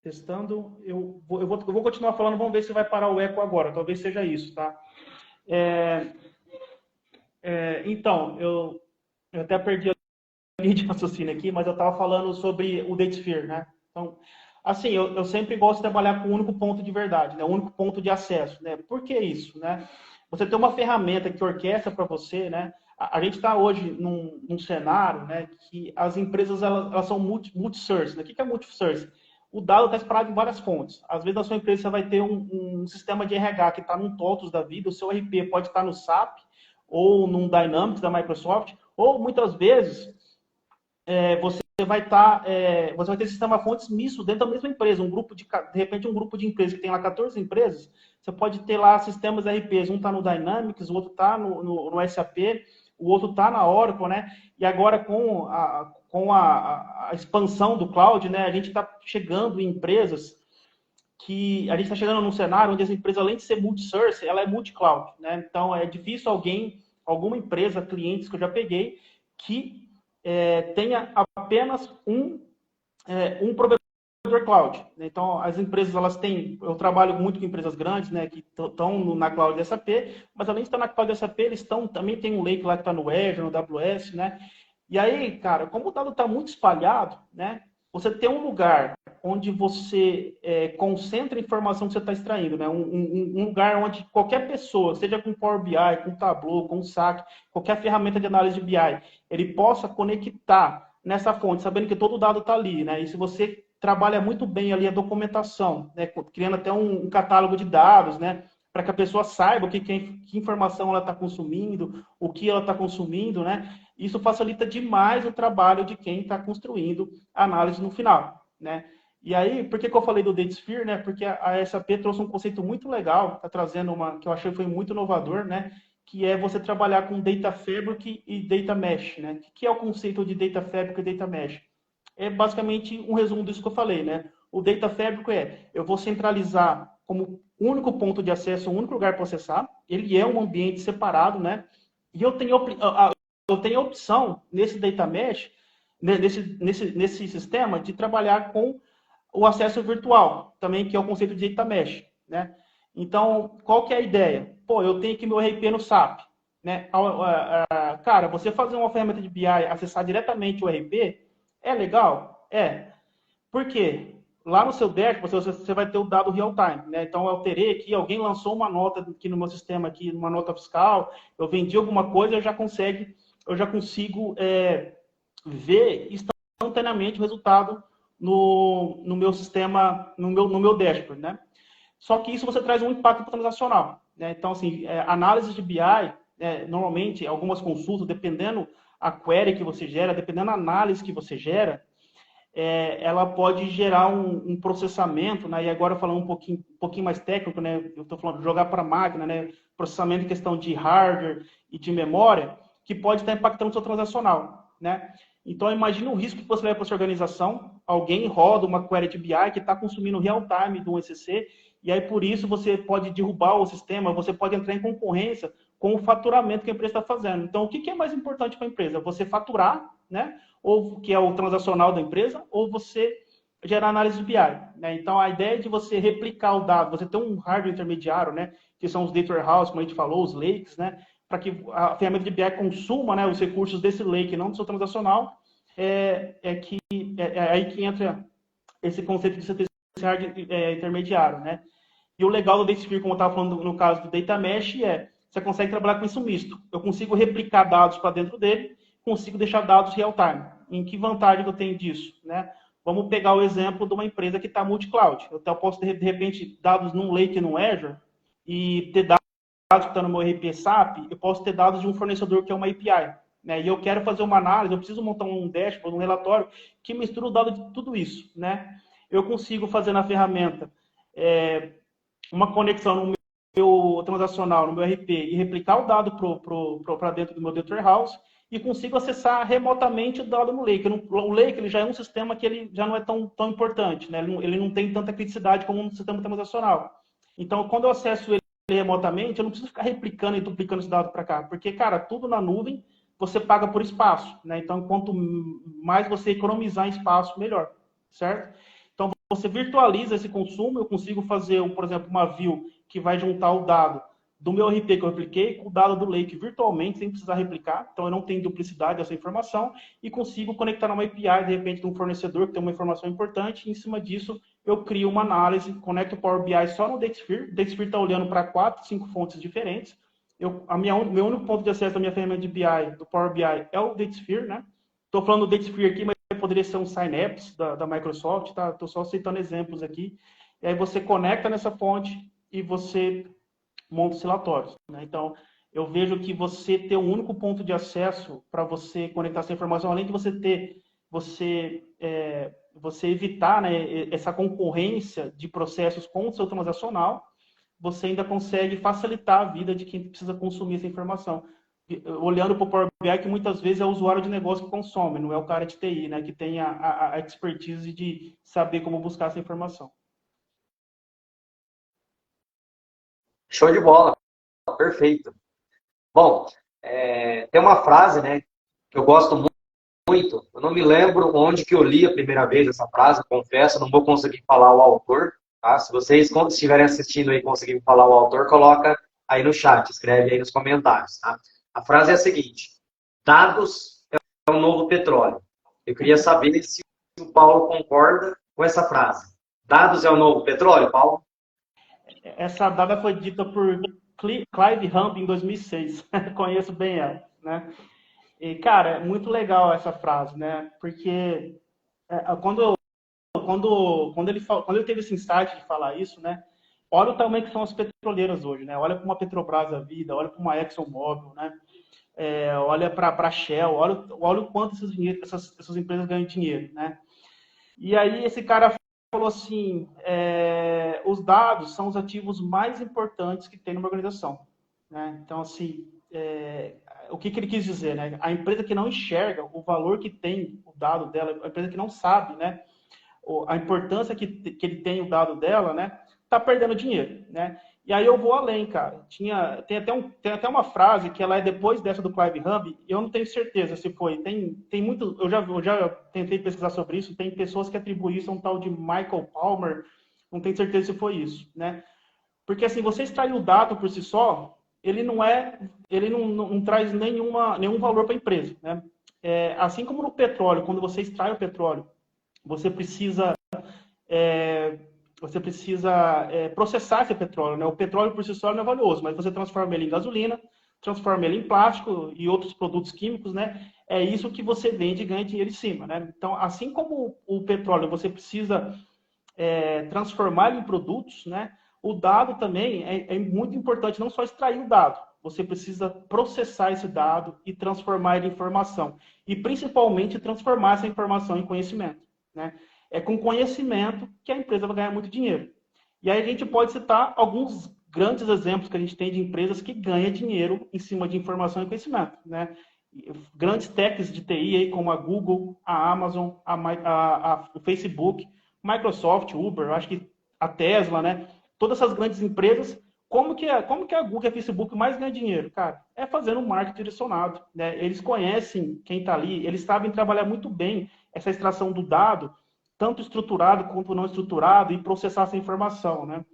Testando. Eu vou continuar falando, vamos ver se vai parar o eco agora. Talvez seja isso, tá? Então, eu até perdi a linha de raciocínio aqui, mas eu estava falando sobre o DataSphere, né? Então, assim, eu sempre gosto de trabalhar com o único ponto de verdade, né? O único ponto de acesso, né? Por que isso, né? Você tem uma ferramenta que orquestra para você, né? A gente está hoje num cenário, né, que as empresas elas são multi-source, né? O que é multi-source? O dado está disparado em várias fontes. Às vezes, na sua empresa, você vai ter um sistema de RH que está num TOTOS da vida, o seu RP pode estar no SAP ou num Dynamics da Microsoft, ou muitas vezes você vai ter sistema fontes misto dentro da mesma empresa, de repente um grupo de empresas que tem lá 14 empresas, você pode ter lá sistemas RPs, um está no Dynamics, o outro está no SAP, o outro está na Oracle, né? E agora com a expansão do cloud, né, a gente está chegando em empresas que a gente está chegando num cenário onde as empresas, além de ser multi-source, ela é multi-cloud, né? Então é difícil alguma empresa, clientes que eu já peguei, que tenha apenas um provedor cloud. Então, as empresas, elas têm... Eu trabalho muito com empresas grandes, né, que estão na cloud SAP, mas além de estar na cloud SAP, eles também tem um lake lá que está no Azure, no AWS, né? E aí, cara, como o dado está muito espalhado, né, você tem um lugar onde você concentra a informação que você está extraindo, né? Um lugar onde qualquer pessoa, seja com Power BI, com Tableau, com SAC, qualquer ferramenta de análise de BI, ele possa conectar nessa fonte, sabendo que todo o dado está ali, né? E se você trabalha muito bem ali a documentação, né? Criando até um catálogo de dados, né? Para que a pessoa saiba que informação ela está consumindo, o que ela está consumindo, né? Isso facilita demais o trabalho de quem está construindo a análise no final, né? E aí, por que eu falei do DataSphere, né? Porque a SAP trouxe um conceito muito legal, está trazendo que eu achei que foi muito inovador, né? Que é você trabalhar com Data Fabric e Data Mesh, né? O que é o conceito de Data Fabric e Data Mesh? É basicamente um resumo disso que eu falei, né? O Data Fabric eu vou centralizar como único ponto de acesso, um único lugar para acessar. Ele é um ambiente separado, né? E eu tenho a opção nesse Data Mesh, nesse sistema, de trabalhar com o acesso virtual, também que é o conceito de Data Mesh, né? Então, qual que é a ideia? Pô, eu tenho aqui meu RP no SAP, né? Cara, você fazer uma ferramenta de BI, acessar diretamente o RP, é legal? É. Por quê? Lá no seu dashboard, você vai ter o dado real time, né? Então, eu alterei aqui, alguém lançou uma nota aqui no meu sistema, aqui, uma nota fiscal, eu vendi alguma coisa, eu já consigo ver instantaneamente o resultado no meu sistema, no meu dashboard, né? Só que isso você traz um impacto transacional, né? Então, assim, análise de BI, normalmente, algumas consultas, dependendo a query que você gera, dependendo da análise que você gera, ela pode gerar um processamento, né? E agora falando um pouquinho mais técnico, né? Eu estou falando de jogar para a máquina, né? Processamento em questão de hardware e de memória, que pode estar impactando o seu transacional, né? Então, imagine o risco que você leva para sua organização. Alguém roda uma query de BI que está consumindo real time do ECC, e aí por isso você pode derrubar o sistema, você pode entrar em concorrência com o faturamento que a empresa está fazendo. Então, o que é mais importante para a empresa? Você faturar, né? Ou que é o transacional da empresa, ou você gerar análise de BI, né? Então, a ideia de você replicar o dado, você ter um hardware intermediário, né? Que são os data warehouse, como a gente falou, os lakes, né? Para que a ferramenta de BI consuma, né, os recursos desse lake, não do seu transacional, é aí que entra esse conceito de você ter esse hardware intermediário, né? E o legal do DataSphere, como eu estava falando no caso do Data Mesh, você consegue trabalhar com isso misto. Eu consigo replicar dados para dentro dele, consigo deixar dados real-time. Em que vantagem eu tenho disso, né? Vamos pegar o exemplo de uma empresa que está multi-cloud. Eu posso ter, de repente, dados num Lake, num Azure, e ter dados que estão no meu RP SAP, eu posso ter dados de um fornecedor que é uma API. Né? E eu quero fazer uma análise, eu preciso montar um dashboard, um relatório, que mistura o dado de tudo isso, né? eu consigo fazer na ferramenta uma conexão no meu transacional, no meu RP, e replicar o dado para dentro do meu data warehouse, e consigo acessar remotamente o dado no Lake. O Lake ele já é um sistema que ele já não é tão importante, né? Ele não tem tanta criticidade como um sistema transacional. Então, quando eu acesso ele remotamente, eu não preciso ficar replicando e duplicando esse dado para cá, porque, cara, tudo na nuvem, você paga por espaço, né? Então, quanto mais você economizar em espaço, melhor, certo? Então, você virtualiza esse consumo, eu consigo fazer, por exemplo, uma view que vai juntar o dado do meu RP que eu repliquei com o dado do Lake virtualmente, sem precisar replicar. Então, eu não tenho duplicidade dessa informação e consigo conectar numa API, de repente, de um fornecedor que tem uma informação importante. E, em cima disso, eu crio uma análise, conecto o Power BI só no DataSphere. O DataSphere está olhando para 4, 5 fontes diferentes. Meu único ponto de acesso à minha ferramenta de BI, do Power BI, é o DataSphere, né? Estou falando do DataSphere aqui, mas poderia ser um Synapse da Microsoft, tá? Estou só citando exemplos aqui. E aí você conecta nessa fonte e você monta os relatórios, né? Então, eu vejo que você ter um único ponto de acesso para você conectar essa informação, além de você evitar, né, essa concorrência de processos com o seu transacional, você ainda consegue facilitar a vida de quem precisa consumir essa informação. Olhando para o Power BI, que muitas vezes é o usuário de negócio que consome, não é o cara de TI, né, que tem a expertise de saber como buscar essa informação. Show de bola, perfeito. Bom, tem uma frase, né, que eu gosto muito. Eu não me lembro onde que eu li a primeira vez essa frase, confesso, não vou conseguir falar o autor, tá? Se vocês, quando estiverem assistindo aí, conseguirem falar o autor, coloca aí no chat, escreve aí nos comentários, tá? A frase é a seguinte: dados é o novo petróleo. Eu queria saber se o Paulo concorda com essa frase. Dados é o novo petróleo, Paulo? Essa dada foi dita por Clive Hump em 2006. Conheço bem ela, né? E, cara, é muito legal essa frase, né? Porque quando ele teve esse insight de falar isso, né? Olha o tamanho que são as petroleiras hoje, né? Olha para uma Petrobras da vida, olha para uma ExxonMobil, né? Olha para a Shell, olha o quanto essas empresas ganham dinheiro, né? E aí esse cara falou assim, os dados são os ativos mais importantes que tem numa organização, né? Então, assim, o que ele quis dizer, né? A empresa que não enxerga o valor que tem o dado dela, a empresa que não sabe, né, a importância que ele tem o dado dela, né, tá perdendo dinheiro, né? E aí eu vou além, cara. Tem até uma frase que ela é depois dessa do Clive Hump, eu não tenho certeza se foi. Tem muito, eu já tentei pesquisar sobre isso, tem pessoas que atribuem isso a um tal de Michael Palmer, não tenho certeza se foi isso, né? Porque assim, você extrair o dado por si só, ele não traz nenhum valor para a empresa, né? Assim como no petróleo, quando você extrai o petróleo, você precisa processar esse petróleo, né? O petróleo por si só não é valioso, mas você transforma ele em gasolina, transforma ele em plástico e outros produtos químicos, né? É isso que você vende e ganha dinheiro em cima, né? Então, assim como o petróleo, você precisa transformar ele em produtos, né? O dado também é muito importante, não só extrair o dado, você precisa processar esse dado e transformar ele em informação. E, principalmente, transformar essa informação em conhecimento, né? É com conhecimento que a empresa vai ganhar muito dinheiro. E aí a gente pode citar alguns grandes exemplos que a gente tem de empresas que ganham dinheiro em cima de informação e conhecimento, né? Grandes techs de TI, aí, como a Google, a Amazon, o Facebook, Microsoft, Uber, eu acho que a Tesla, né? Todas essas grandes empresas, como que a Google e a Facebook mais ganha dinheiro? Cara, é fazendo marketing direcionado, né? Eles conhecem quem está ali, eles sabem trabalhar muito bem essa extração do dado, tanto estruturado quanto não estruturado, e processar essa informação, né?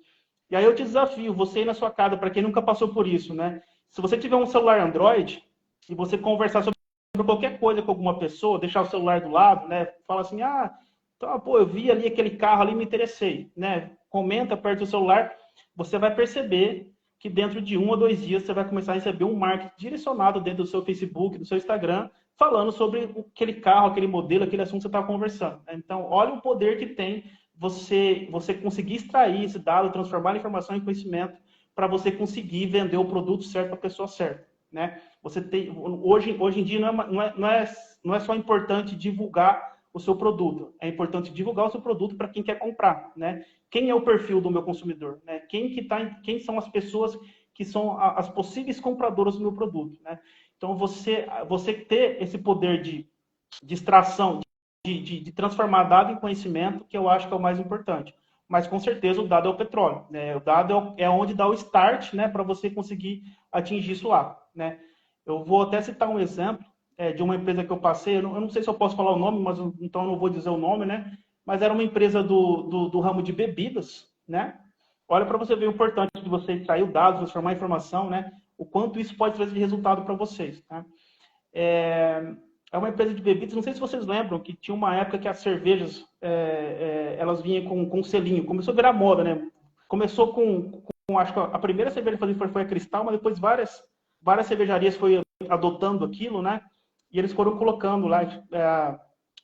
E aí eu te desafio, você ir na sua casa, para quem nunca passou por isso, né? Se você tiver um celular Android e você conversar sobre qualquer coisa com alguma pessoa, deixar o celular do lado, né? Fala assim, então, pô, eu vi ali aquele carro ali, me interessei, né? Comenta perto do celular, você vai perceber que dentro de 1 ou 2 dias você vai começar a receber um marketing direcionado dentro do seu Facebook, do seu Instagram, falando sobre aquele carro, aquele modelo, aquele assunto que você está conversando. Então, olha o poder que tem você conseguir extrair esse dado, transformar a informação em conhecimento para você conseguir vender o produto certo para a pessoa certa, né? Hoje em dia não é só importante divulgar o seu produto. É importante divulgar o seu produto para quem quer comprar, né? Quem é o perfil do meu consumidor, né? Quem são as pessoas que são as possíveis compradoras do meu produto, né? Então, você ter esse poder de extração, de transformar dado em conhecimento, que eu acho que é o mais importante. Mas, com certeza, o dado é o petróleo, né? O dado é onde dá o start, né, para você conseguir atingir isso lá, né? Eu vou até citar um exemplo de uma empresa que eu passei, eu não sei se eu posso falar o nome, mas então eu não vou dizer o nome, né? Mas era uma empresa do ramo de bebidas, né? Olha para você ver o importante de você extrair dados, transformar informação, né? O quanto isso pode trazer de resultado para vocês, tá? É uma empresa de bebidas, não sei se vocês lembram, que tinha uma época que as cervejas, elas vinham com um selinho, começou a virar moda, né? Começou acho que a primeira cerveja que foi a Cristal, mas depois várias cervejarias foi adotando aquilo, né? E eles foram colocando lá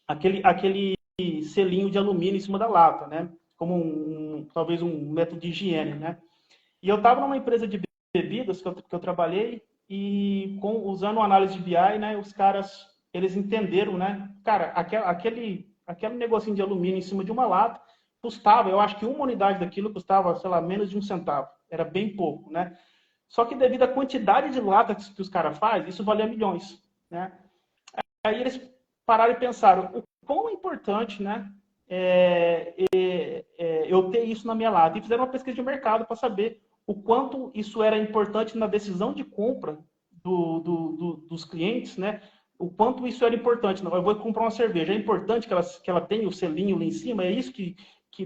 aquele selinho de alumínio em cima da lata, né? Como talvez um método de higiene, né? E eu estava numa empresa de bebidas que eu trabalhei e usando análise de BI, né? Os caras, eles entenderam, né? Cara, aquele negocinho de alumínio em cima de uma lata custava, eu acho que uma unidade daquilo custava, sei lá, menos de 1 centavo. Era bem pouco, né? Só que devido à quantidade de lata que os caras fazem, isso valia milhões, né? Aí eles pararam e pensaram, o quão importante, né? Eu ter isso na minha lata. E fizeram uma pesquisa de mercado para saber o quanto isso era importante na decisão de compra dos clientes, né? O quanto isso era importante. Não, eu vou comprar uma cerveja, é importante que ela tenha o selinho lá em cima, é isso que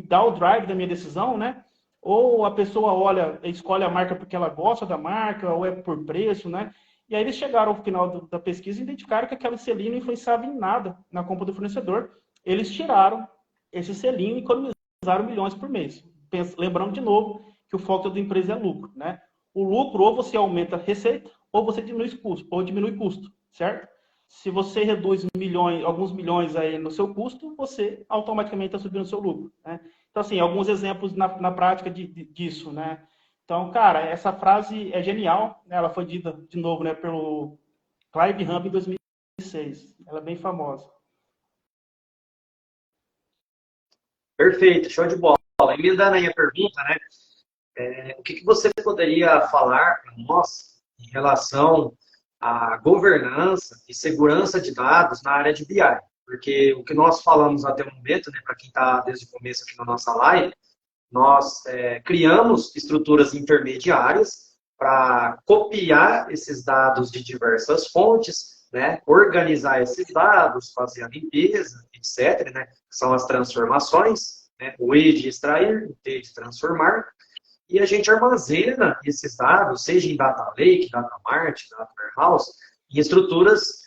dá o drive da minha decisão, né? Ou a pessoa escolhe a marca porque ela gosta da marca, ou é por preço, né? E aí eles chegaram ao final da pesquisa e identificaram que aquele selinho não influenciava em nada na compra do fornecedor. Eles tiraram esse selinho e economizaram milhões por mês. Lembrando de novo que o foco da empresa é lucro, né? O lucro, ou você aumenta a receita, ou você diminui custo, certo? Se você reduz alguns milhões aí no seu custo, você automaticamente está subindo o seu lucro, né? Então, assim, alguns exemplos na prática disso, né? Então, cara, essa frase é genial, né? Ela foi dita, de novo, né, pelo Clive Hump em 2006. Ela é bem famosa. Perfeito, show de bola. Emendando aí a pergunta, né? O que você poderia falar para nós em relação à governança e segurança de dados na área de BI? Porque o que nós falamos até o momento, né, para quem está desde o começo aqui na nossa live, nós criamos estruturas intermediárias para copiar esses dados de diversas fontes, né, organizar esses dados, fazer a limpeza, etc., né, que são as transformações, né, o E de extrair, o T de transformar, e a gente armazena esses dados, seja em Data Lake, Data Mart, Data Warehouse, em estruturas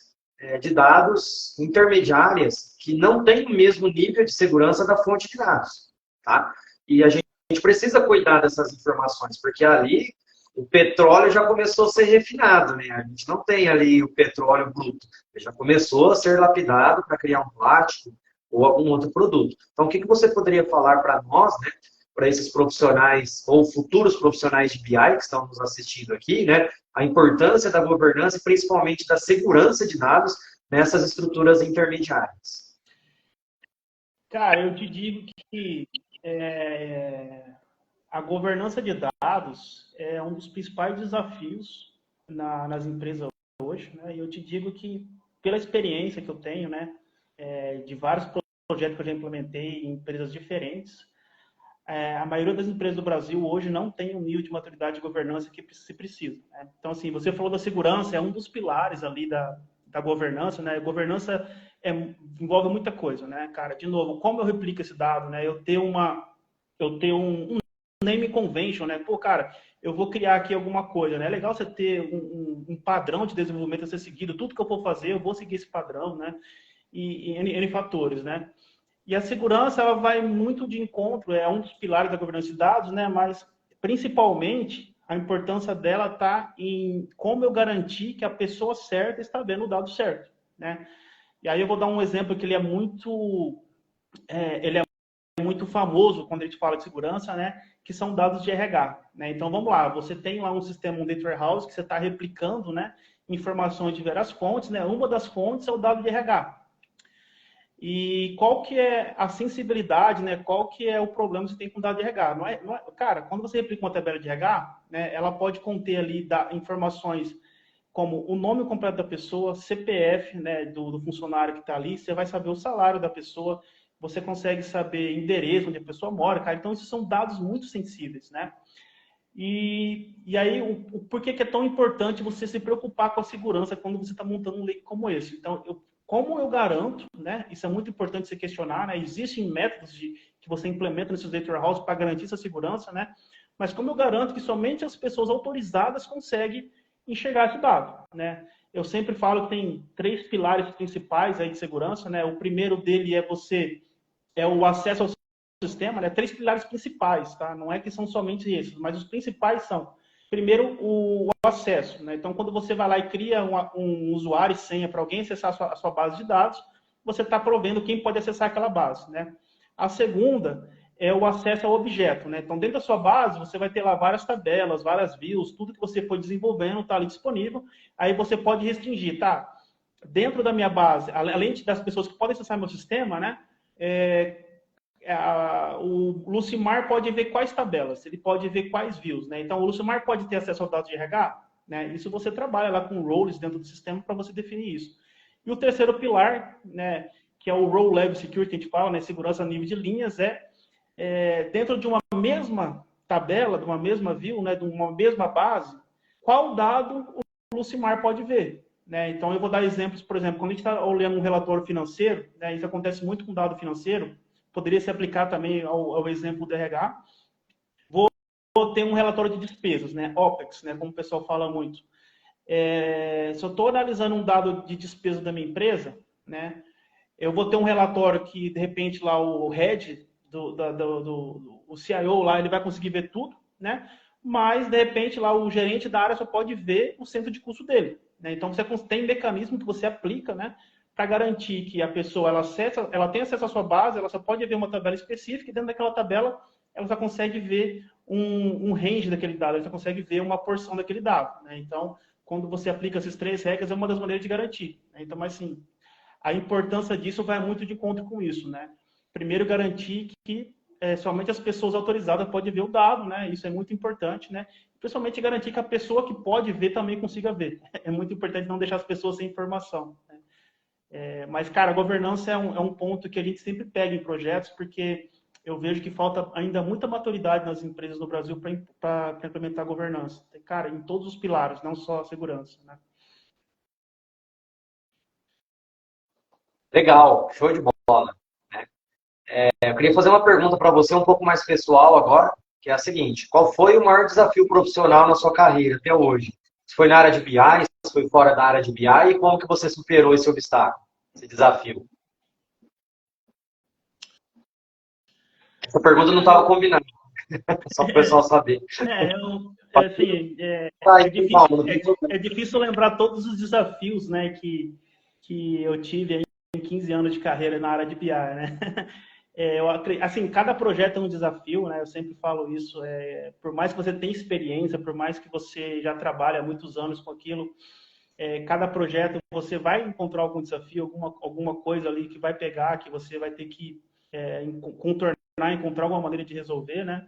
de dados intermediárias que não têm o mesmo nível de segurança da fonte de dados, tá? E a gente precisa cuidar dessas informações, porque ali o petróleo já começou a ser refinado, né? A gente não tem ali o petróleo bruto, ele já começou a ser lapidado para criar um plástico ou algum outro produto. Então, o que você poderia falar para nós, né? Para esses profissionais ou futuros profissionais de BI que estão nos assistindo aqui, né? A importância da governança e principalmente da segurança de dados nessas estruturas intermediárias. Cara, eu te digo que a governança de dados é um dos principais desafios nas empresas hoje, né? E eu te digo que, pela experiência que eu tenho, né, de vários projetos que eu já implementei em empresas diferentes, a maioria das empresas do Brasil hoje não tem um nível de maturidade de governança que se precisa, né? Então, assim, você falou da segurança, é um dos pilares ali da governança, né? Governança envolve muita coisa, né, cara? De novo, como eu replico esse dado, né? Eu tenho um name convention, né? Pô, cara, eu vou criar aqui alguma coisa, né? É legal você ter um padrão de desenvolvimento a ser seguido. Tudo que eu for fazer, eu vou seguir esse padrão, né? E N fatores, né? E a segurança, ela vai muito de encontro, é um dos pilares da governança de dados, né? Mas, principalmente, a importância dela está em como eu garantir que a pessoa certa está vendo o dado certo, né? E aí eu vou dar um exemplo que ele é muito famoso quando a gente fala de segurança, né? Que são dados de RH, né? Então, vamos lá, você tem lá um sistema, um data warehouse, que você está replicando, né? Informações de várias fontes, né? Uma das fontes é o dado de RH. E qual que é a sensibilidade, né? Qual que é o problema que você tem com dado de RH? Cara, quando você replica uma tabela de RH, né, ela pode conter ali informações como o nome completo da pessoa, CPF, né, do funcionário que está ali, você vai saber o salário da pessoa, você consegue saber endereço onde a pessoa mora, cara. Então, esses são dados muito sensíveis, né? E aí, por que é tão importante você se preocupar com a segurança quando você está montando um lake como esse? Então, como eu garanto, né? Isso é muito importante você questionar, né? Existem métodos que você implementa nesses data warehouse para garantir essa segurança, né? Mas como eu garanto que somente as pessoas autorizadas conseguem enxergar esse dado, né? Eu sempre falo que tem 3 pilares principais aí de segurança, né? O primeiro dele é o acesso ao sistema, né? 3 pilares principais, tá? Não é que são somente esses, mas os principais são, primeiro, o acesso, né? Então, quando você vai lá e cria um usuário e senha para alguém acessar a sua base de dados, você está provendo quem pode acessar aquela base, né? A segunda é o acesso ao objeto, né? Então, dentro da sua base, você vai ter lá várias tabelas, várias views, tudo que você foi desenvolvendo está ali disponível. Aí você pode restringir, tá? Dentro da minha base, além das pessoas que podem acessar meu sistema, né? O Lucimar pode ver quais tabelas, ele pode ver quais views, né? Então, o Lucimar pode ter acesso ao dado de RH, né? Isso você trabalha lá com roles dentro do sistema para você definir isso. E o terceiro pilar, né, que é o Role Level Security, que a gente fala, né, segurança a nível de linhas, dentro de uma mesma tabela, de uma mesma view, né, de uma mesma base, qual dado o Lucimar pode ver. Né? Então, eu vou dar exemplos, por exemplo, quando a gente está olhando um relatório financeiro, né, isso acontece muito com dado financeiro, poderia se aplicar também ao exemplo do RH. Vou ter um relatório de despesas, né? OPEX, né? Como o pessoal fala muito. Se eu estou analisando um dado de despesa da minha empresa, né? Eu vou ter um relatório que, de repente, lá o head, o CIO lá, ele vai conseguir ver tudo, né? Mas, de repente, lá o gerente da área só pode ver o centro de custo dele. Né? Então, você tem mecanismo que você aplica, né? Para garantir que a pessoa ela tem acesso à sua base, ela só pode ver uma tabela específica e dentro daquela tabela ela já consegue ver um range daquele dado, ela já consegue ver uma porção daquele dado. Né? Então, quando você aplica essas 3 regras, é uma das maneiras de garantir. Né? Então, mas assim, a importância disso vai muito de encontro com isso. Né? Primeiro, garantir que somente as pessoas autorizadas podem ver o dado, né? Isso é muito importante, né? Principalmente garantir que a pessoa que pode ver também consiga ver. É muito importante não deixar as pessoas sem informação. Né? Mas, cara, a governança é um ponto que a gente sempre pega em projetos, porque eu vejo que falta ainda muita maturidade nas empresas no Brasil para implementar a governança. Cara, em todos os pilares, não só a segurança. Né? Legal, show de bola. Eu queria fazer uma pergunta para você um pouco mais pessoal agora, que é a seguinte: qual foi o maior desafio profissional na sua carreira até hoje? Se foi na área de BI, se foi fora da área de BI, e como que você superou esse obstáculo, esse desafio? Essa pergunta não estava combinada, só para o pessoal saber. Assim, é difícil lembrar todos os desafios, né, que eu tive aí em 15 anos de carreira na área de BI, né? Assim, cada projeto é um desafio, né? Eu sempre falo isso. Por mais que você tenha experiência, por mais que você já trabalhe há muitos anos com aquilo, cada projeto você vai encontrar algum desafio, alguma coisa ali que vai pegar, que você vai ter que contornar, encontrar alguma maneira de resolver, né?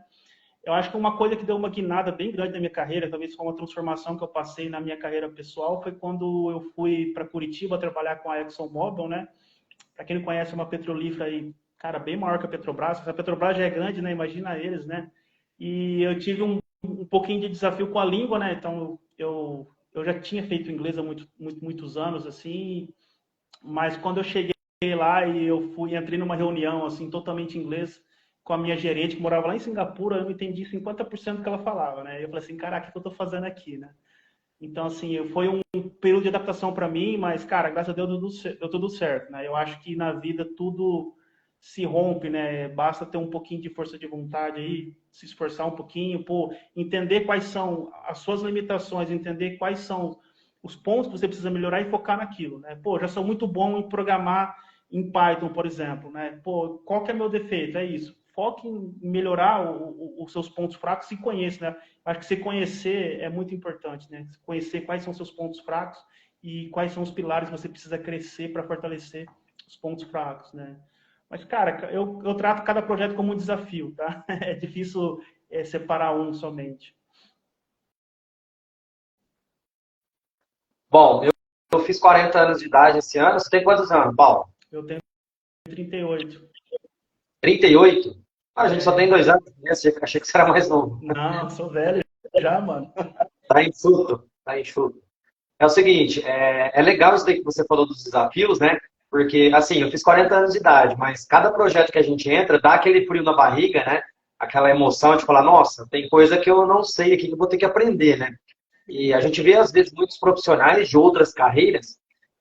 Eu acho que uma coisa que deu uma guinada bem grande na minha carreira, talvez foi uma transformação que eu passei na minha carreira pessoal, foi quando eu fui para Curitiba trabalhar com a ExxonMobil, né? Para quem não conhece, é uma petrolífera aí, cara, bem maior que a Petrobras. A Petrobras já é grande, né? Imagina eles, né? E eu tive um pouquinho de desafio com a língua, né? Então, eu já tinha feito inglês há muitos anos, assim, mas quando eu cheguei lá e entrei numa reunião, assim, totalmente em inglês, com a minha gerente, que morava lá em Singapura, eu não entendi 50% do que ela falava, né? Eu falei assim, caraca, o que eu tô fazendo aqui, né? Então, assim, foi um período de adaptação para mim, mas, cara, graças a Deus deu tudo certo, né? Eu acho que na vida tudo se rompe, né? Basta ter um pouquinho de força de vontade aí, se esforçar um pouquinho, pô, entender quais são as suas limitações, entender quais são os pontos que você precisa melhorar e focar naquilo, né? Pô, já sou muito bom em programar em Python, por exemplo, né? Pô, qual que é meu defeito? É isso. Foque em melhorar os seus pontos fracos e conheça, né? Acho que você conhecer é muito importante, né? Conhecer quais são os seus pontos fracos e quais são os pilares que você precisa crescer para fortalecer os pontos fracos, né? Mas, cara, eu trato cada projeto como um desafio, tá? É difícil separar um somente. Bom, eu fiz 40 anos de idade esse ano. Você tem quantos anos, Paulo? Eu tenho 38. 38? Ah, a gente só É, tem 2 anos. Achei que você era mais novo. não, sou velho já, mano. Tá enxuto, tá enxuto. É o seguinte, é legal isso daí que você falou dos desafios, né? Porque, assim, eu fiz 40 anos de idade, mas cada projeto que a gente entra dá aquele frio na barriga, né? Aquela emoção de falar, nossa, tem coisa que eu não sei aqui que eu vou ter que aprender, né? E a gente vê, às vezes, muitos profissionais de outras carreiras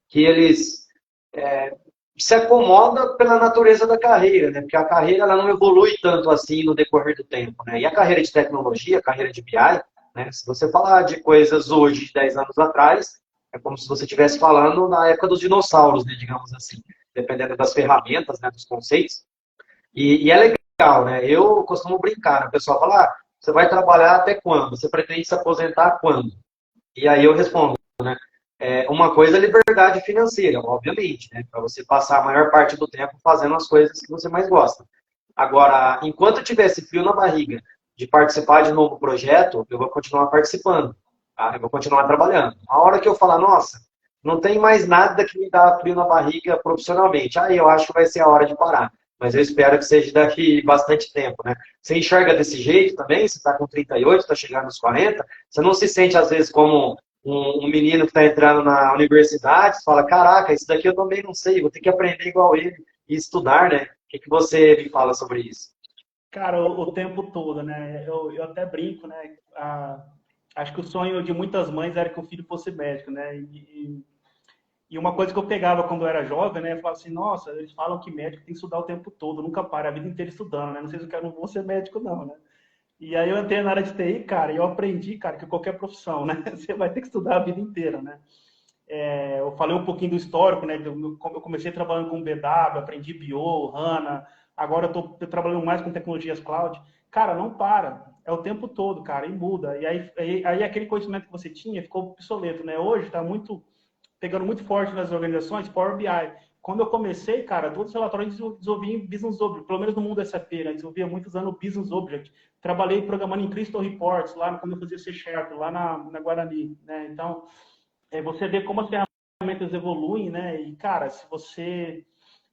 que eles se acomodam pela natureza da carreira, né? Porque a carreira ela não evolui tanto assim no decorrer do tempo, né? E a carreira de tecnologia, a carreira de BI, né? Se você falar de coisas hoje, de 10 anos atrás, é como se você estivesse falando na época dos dinossauros, né? Digamos assim, dependendo das ferramentas, né? Dos conceitos. E é legal, né? Eu costumo brincar, né? O pessoal fala, você vai trabalhar até quando? Você pretende se aposentar quando? E aí eu respondo, uma coisa é liberdade financeira, obviamente, né? Para você passar a maior parte do tempo fazendo as coisas que você mais gosta. Agora, enquanto eu tiver esse frio na barriga de participar de um novo projeto, eu vou continuar participando, tá? Eu vou continuar trabalhando. A hora que eu falar, nossa, não tem mais nada que me dá frio na barriga profissionalmente, aí eu acho que vai ser a hora de parar. Mas eu espero que seja daqui bastante tempo, né? Você enxerga desse jeito também? Você está com 38, está chegando nos 40, você não se sente, às vezes, como um menino que está entrando na universidade, fala, caraca, isso daqui eu também não sei, vou ter que aprender igual ele e estudar, né? O que você me fala sobre isso? Cara, o tempo todo, né? Eu até brinco, né? Acho que o sonho de muitas mães era que o filho fosse médico, né? E uma coisa que eu pegava quando eu era jovem, né? Eu falava assim, nossa, eles falam que médico tem que estudar o tempo todo, nunca para, a vida inteira estudando, né? Não sei se eu quero, não vou ser médico, não, né? E aí eu entrei na área de TI, cara, e eu aprendi, cara, que qualquer profissão, né? Você vai ter que estudar a vida inteira, né? Eu falei um pouquinho do histórico, né? Como eu comecei trabalhando com BW, aprendi BO, HANA, agora eu estou trabalhando mais com tecnologias cloud. Cara, não para. É o tempo todo, cara, e muda. E aí aquele conhecimento que você tinha ficou obsoleto, né? Hoje está pegando muito forte nas organizações, Power BI. Quando eu comecei, cara, todos os relatórios desenvolvi em Business Object, pelo menos no mundo SAP, né? Desenvolvia muitos anos Business Object. Trabalhei programando em Crystal Reports, lá quando eu fazia C Sharp, lá na Guarani, né? Então, você vê como as ferramentas evoluem, né? E, cara, se você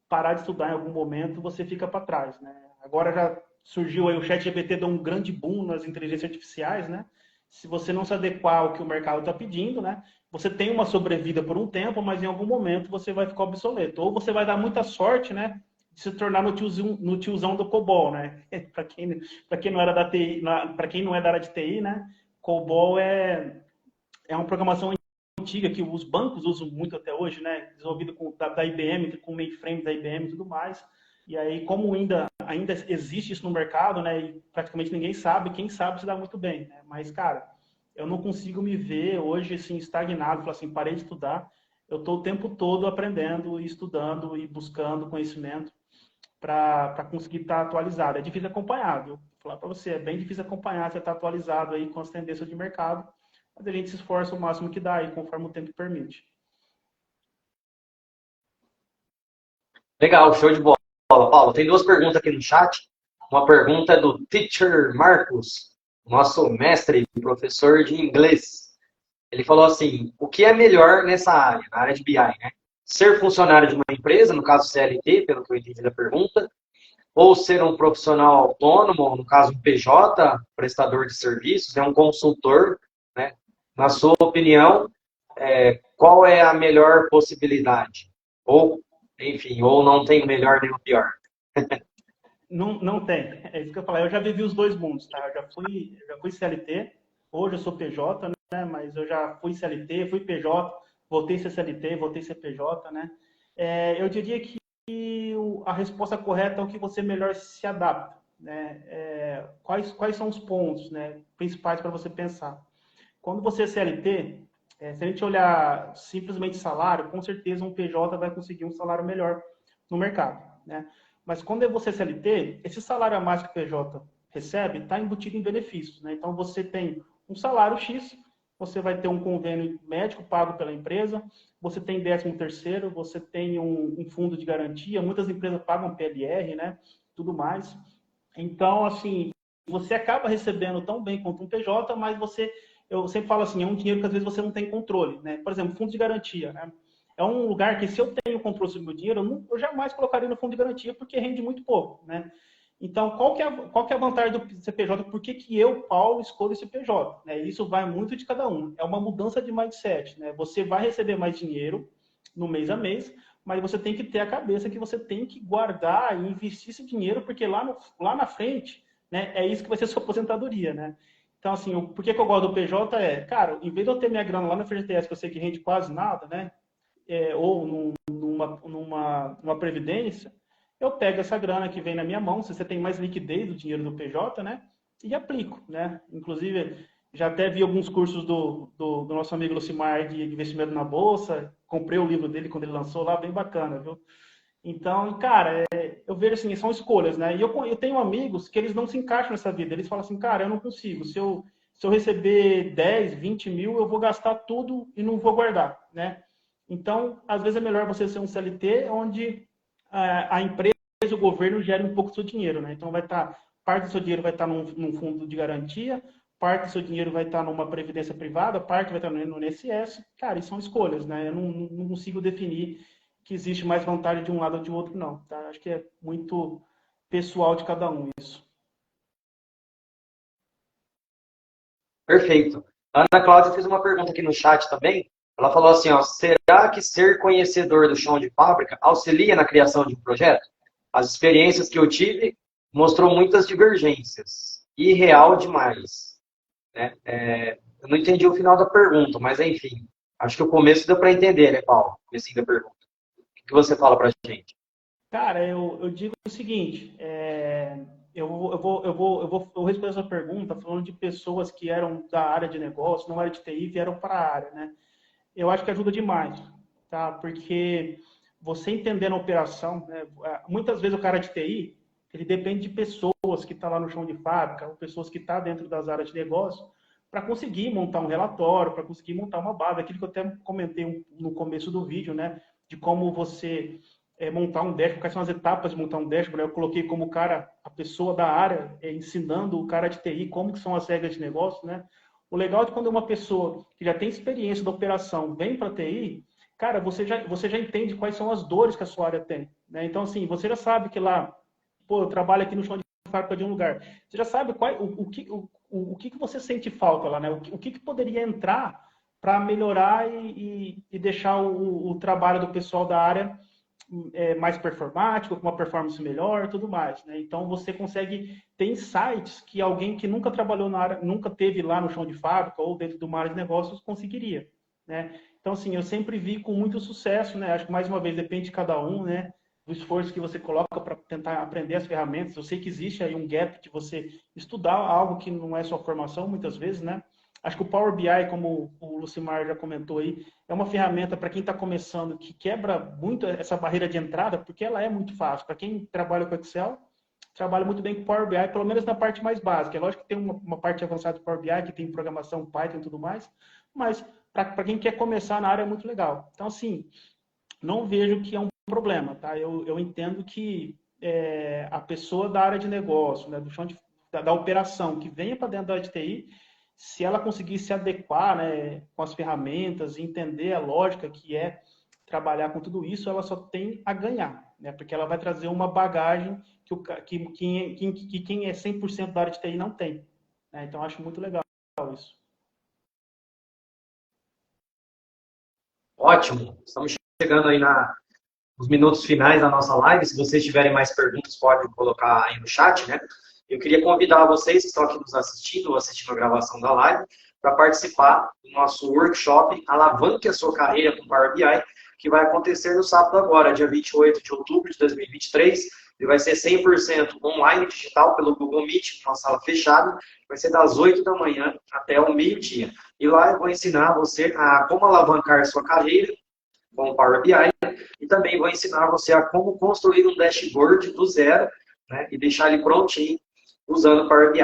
parar de estudar em algum momento, você fica para trás, né? Agora já surgiu aí o ChatGPT, deu um grande boom nas inteligências artificiais, né? Se você não se adequar ao que o mercado está pedindo, né? Você tem uma sobrevida por um tempo, mas em algum momento você vai ficar obsoleto. Ou você vai dar muita sorte, né? De se tornar no tiozão do COBOL, né? Para quem não era da TI, para quem não é da área de TI, né? COBOL é uma programação antiga que os bancos usam muito até hoje, né? Desenvolvido da IBM, com mainframe da IBM e tudo mais. E aí, como ainda existe isso no mercado, né? E praticamente ninguém sabe, quem sabe se dá muito bem, né? Mas, cara, eu não consigo me ver hoje assim, estagnado, falar assim, parei de estudar. Eu estou o tempo todo aprendendo, estudando e buscando conhecimento para conseguir estar atualizado. É difícil acompanhar, viu? Vou falar para você, é bem difícil acompanhar, você está atualizado aí com as tendências de mercado, mas a gente se esforça o máximo que dá aí, conforme o tempo permite. Legal, show de bola, Paulo. Tem duas perguntas aqui no chat. Uma pergunta é do Teacher Marcos, nosso mestre, professor de inglês. Ele falou assim: o que é melhor nessa área, na área de BI, né? Ser funcionário de uma empresa, no caso CLT, pelo que eu entendi da pergunta, ou ser um profissional autônomo, no caso um PJ, prestador de serviços, é um consultor, né? Na sua opinião, qual é a melhor possibilidade? Ou, enfim, ou não tem o melhor nem o pior? Não, não tem. É isso que eu falei. Eu já vivi os dois mundos, tá? Eu já fui CLT, hoje eu sou PJ, né? Mas eu já fui CLT, fui PJ, voltei a ser CLT, voltei a ser PJ, né? Eu diria que a resposta correta é o que você melhor se adapta, né? Quais são os pontos, né, principais para você pensar? Quando você é CLT, se a gente olhar simplesmente salário, com certeza um PJ vai conseguir um salário melhor no mercado, né? Mas quando você é CLT, esse salário a mais que o PJ recebe está embutido em benefícios, né? Então você tem um salário X você vai ter um convênio médico pago pela empresa, você tem 13º, você tem um fundo de garantia, muitas empresas pagam PLR, né? Tudo mais. Então, assim, você acaba recebendo tão bem quanto um PJ, mas eu sempre falo assim, é um dinheiro que às vezes você não tem controle, né? Por exemplo, fundo de garantia, né? É um lugar que se eu tenho controle sobre o meu dinheiro, eu jamais colocaria no fundo de garantia porque rende muito pouco, né? Então, qual que é a vantagem do CPJ? Por que eu, Paulo, escolho esse CPJ? Né? Isso vai muito de cada um. É uma mudança de mindset, né? Você vai receber mais dinheiro no mês a mês, mas você tem que ter a cabeça que você tem que guardar e investir esse dinheiro, porque lá na frente, né, é isso que vai ser a sua aposentadoria, né? Então, assim, por que eu gosto do PJ cara, em vez de eu ter minha grana lá na FGTS, que eu sei que rende quase nada, né? Ou numa previdência, eu pego essa grana que vem na minha mão, se você tem mais liquidez do dinheiro do PJ, né? E aplico, né? Inclusive, já até vi alguns cursos do nosso amigo Lucimar de investimento na Bolsa, comprei o livro dele quando ele lançou lá, bem bacana, viu? Então, cara, eu vejo assim, são escolhas, né? E eu tenho amigos que eles não se encaixam nessa vida. Eles falam assim, cara, eu não consigo. Se eu receber 10, 20 mil, eu vou gastar tudo e não vou guardar, né? Então, às vezes é melhor você ser um CLT onde a empresa e o governo gerem um pouco do seu dinheiro, né? Então, parte do seu dinheiro vai estar num fundo de garantia, parte do seu dinheiro vai estar numa previdência privada, parte vai estar no INSS. Cara, isso são escolhas, né? Eu não consigo definir que existe mais vantagem de um lado ou de outro, não. Tá? Acho que é muito pessoal de cada um isso. Perfeito. A Ana Cláudia fez uma pergunta aqui no chat também. Ela falou assim, ó, será que ser conhecedor do chão de fábrica auxilia na criação de um projeto? As experiências que eu tive mostrou muitas divergências. Irreal demais. Né? Eu não entendi o final da pergunta, mas enfim. Acho que o começo deu para entender, né, Paulo? O comecinho da pergunta. O que você fala para a gente? Cara, eu digo o seguinte, eu vou responder essa pergunta falando de pessoas que eram da área de negócio, não era de TI, vieram para a área, né? Eu acho que ajuda demais, tá? Porque você entendendo a operação, né? Muitas vezes o cara de TI, ele depende de pessoas que estão lá no chão de fábrica, ou pessoas que estão dentro das áreas de negócio, para conseguir montar um relatório, para conseguir montar uma base, aquilo que eu até comentei no começo do vídeo, né? De como você montar um dashboard, quais são as etapas de montar um dashboard. Eu coloquei como cara, a pessoa da área, ensinando o cara de TI como que são as regras de negócio, né? O legal é que quando uma pessoa que já tem experiência da operação vem para a TI, cara, você já entende quais são as dores que a sua área tem, né? Então, assim, você já sabe que lá, pô, eu trabalho aqui no chão de fábrica de um lugar. Você já sabe o que você sente falta lá, né? O que poderia entrar para melhorar e deixar o trabalho do pessoal da área mais performático, com uma performance melhor, tudo mais, né? Então você consegue ter insights que alguém que nunca trabalhou na área, nunca teve lá no chão de fábrica ou dentro de uma área de negócios conseguiria, né? Então assim, eu sempre vi com muito sucesso, né? Acho que mais uma vez depende de cada um, né? Do esforço que você coloca para tentar aprender as ferramentas. Eu sei que existe aí um gap de você estudar algo que não é sua formação muitas vezes, né? Acho que o Power BI, como o Lucimar já comentou aí, é uma ferramenta para quem está começando que quebra muito essa barreira de entrada, porque ela é muito fácil. Para quem trabalha com Excel, trabalha muito bem com Power BI, pelo menos na parte mais básica. É lógico que tem uma parte avançada do Power BI, que tem programação Python e tudo mais, mas para quem quer começar na área é muito legal. Então, assim, não vejo que é um problema, tá? Eu entendo que a pessoa da área de negócio, né, da operação, que venha para dentro da área de TI, se ela conseguir se adequar, né, com as ferramentas, entender a lógica que é trabalhar com tudo isso, ela só tem a ganhar, né? Porque ela vai trazer uma bagagem que quem é 100% da área de TI não tem, né? Então, acho muito legal isso. Ótimo. Estamos chegando aí nos minutos finais da nossa live. Se vocês tiverem mais perguntas, podem colocar aí no chat, né? Eu queria convidar vocês que estão aqui nos assistindo ou assistindo a gravação da live para participar do nosso workshop Alavanque a Sua Carreira com Power BI, que vai acontecer no sábado agora, dia 28 de outubro de 2023. Ele vai ser 100% online, digital, pelo Google Meet, numa sala fechada. Vai ser das 8 da manhã até o meio-dia. E lá eu vou ensinar você a como alavancar a sua carreira com o Power BI e também vou ensinar você a como construir um dashboard do zero, né, e deixar ele prontinho usando o Power BI.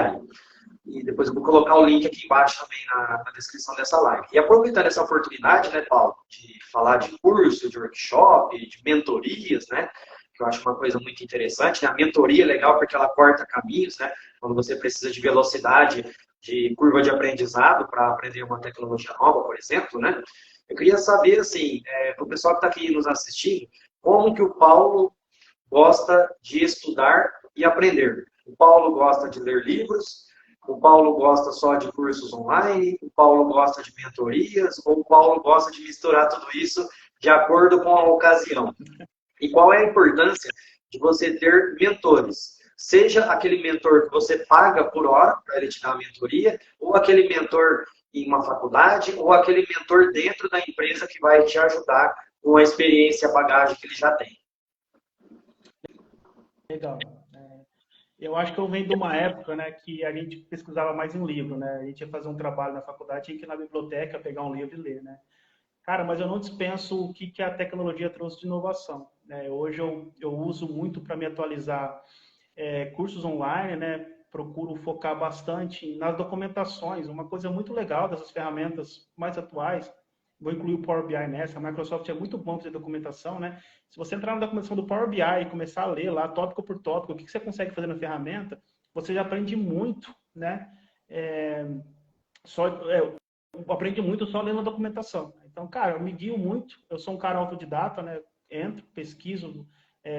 E depois eu vou colocar o link aqui embaixo também na descrição dessa live. E aproveitando essa oportunidade, né, Paulo, de falar de curso, de workshop, de mentorias, né, que eu acho uma coisa muito interessante, né? A mentoria é legal porque ela corta caminhos, né? Quando você precisa de velocidade, de curva de aprendizado para aprender uma tecnologia nova, por exemplo, né? Eu queria saber, assim, para o pessoal que está aqui nos assistindo, como que o Paulo gosta de estudar e aprender. O Paulo gosta de ler livros, o Paulo gosta só de cursos online, o Paulo gosta de mentorias, ou o Paulo gosta de misturar tudo isso de acordo com a ocasião. E qual é a importância de você ter mentores? Seja aquele mentor que você paga por hora para ele te dar a mentoria, ou aquele mentor em uma faculdade, ou aquele mentor dentro da empresa que vai te ajudar com a experiência, a bagagem que ele já tem. Legal. Eu acho que eu venho de uma época, né, que a gente pesquisava mais em livro, né? A gente ia fazer um trabalho na faculdade, tinha que ir na biblioteca, pegar um livro e ler, né? Cara, mas eu não dispenso o que a tecnologia trouxe de inovação, né? Hoje eu uso muito para me atualizar cursos online, né? Procuro focar bastante nas documentações. Uma coisa muito legal dessas ferramentas mais atuais, vou incluir o Power BI nessa, a Microsoft é muito bom fazer documentação, né? Se você entrar na documentação do Power BI e começar a ler lá, tópico por tópico, o que você consegue fazer na ferramenta, você já aprende muito, né? É, eu aprendi muito só lendo a documentação. Então, cara, eu me guio muito, eu sou um cara autodidata, né? Entro, pesquiso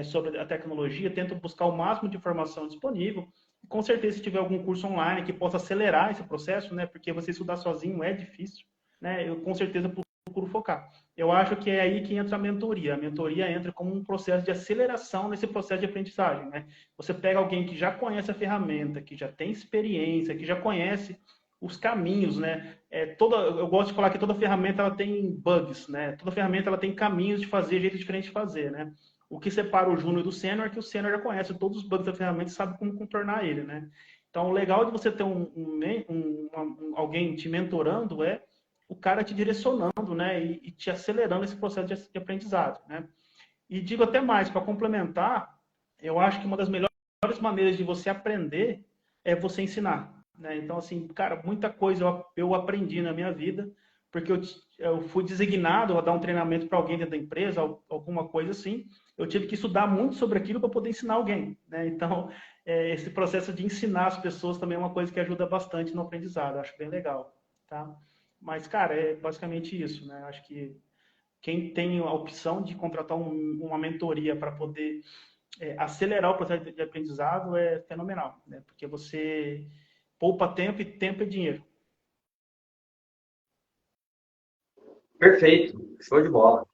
sobre a tecnologia, tento buscar o máximo de informação disponível. E, com certeza, se tiver algum curso online que possa acelerar esse processo, né? Porque você estudar sozinho é difícil, né? Eu com certeza procuro focar. Eu acho que é aí que entra a mentoria. A mentoria entra como um processo de aceleração nesse processo de aprendizagem, né? Você pega alguém que já conhece a ferramenta, que já tem experiência, que já conhece os caminhos, né? Eu gosto de falar que toda ferramenta ela tem bugs, né? Toda ferramenta ela tem caminhos de fazer, jeito diferente de fazer, né? O que separa o júnior do sênior é que o sênior já conhece todos os bugs da ferramenta e sabe como contornar ele, né? Então, o legal de você ter alguém te mentorando é o cara te direcionando, né? E te acelerando esse processo de aprendizado, né? E digo até mais, para complementar, eu acho que uma das melhores maneiras de você aprender é você ensinar, né? Então, assim, cara, muita coisa eu aprendi na minha vida, porque eu fui designado a dar um treinamento para alguém dentro da empresa, alguma coisa assim. Eu tive que estudar muito sobre aquilo para poder ensinar alguém, né? Então, esse processo de ensinar as pessoas também é uma coisa que ajuda bastante no aprendizado. Acho bem legal, tá? Mas, cara, é basicamente isso, né? Acho que quem tem a opção de contratar uma mentoria para poder acelerar o processo de aprendizado é fenomenal, né? Porque você poupa tempo e tempo é dinheiro. Perfeito, show de bola.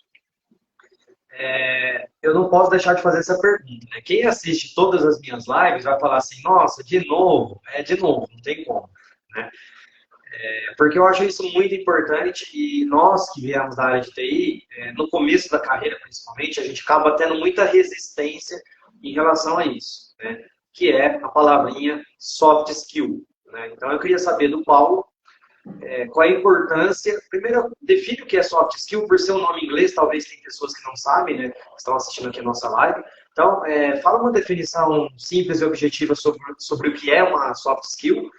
Eu não posso deixar de fazer essa pergunta, né? Quem assiste todas as minhas lives vai falar assim, nossa, de novo, não tem como, né? Porque eu acho isso muito importante e nós que viemos da área de TI, no começo da carreira principalmente, a gente acaba tendo muita resistência em relação a isso, né? Que é a palavrinha soft skill, né? Então eu queria saber do Paulo qual a importância. Primeiro, define o que é soft skill, por ser um nome em inglês, talvez tem pessoas que não sabem, né? Que estão assistindo aqui a nossa live. Então, fala uma definição simples e objetiva sobre o que é uma soft skill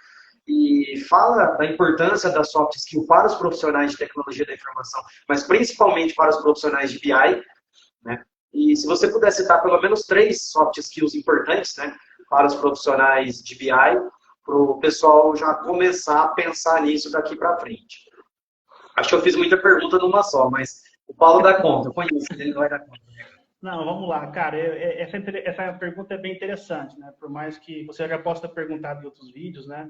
e fala da importância da soft skill para os profissionais de tecnologia da informação, mas principalmente para os profissionais de BI, né? E se você puder citar pelo menos 3 soft skills importantes, né, para os profissionais de BI, para o pessoal já começar a pensar nisso daqui para frente. Acho que eu fiz muita pergunta numa só, mas o Paulo dá conta, eu conheço, ele não vai dar conta. Não, vamos lá, cara. Essa pergunta é bem interessante, né? Por mais que você já possa ter perguntado em outros vídeos, né?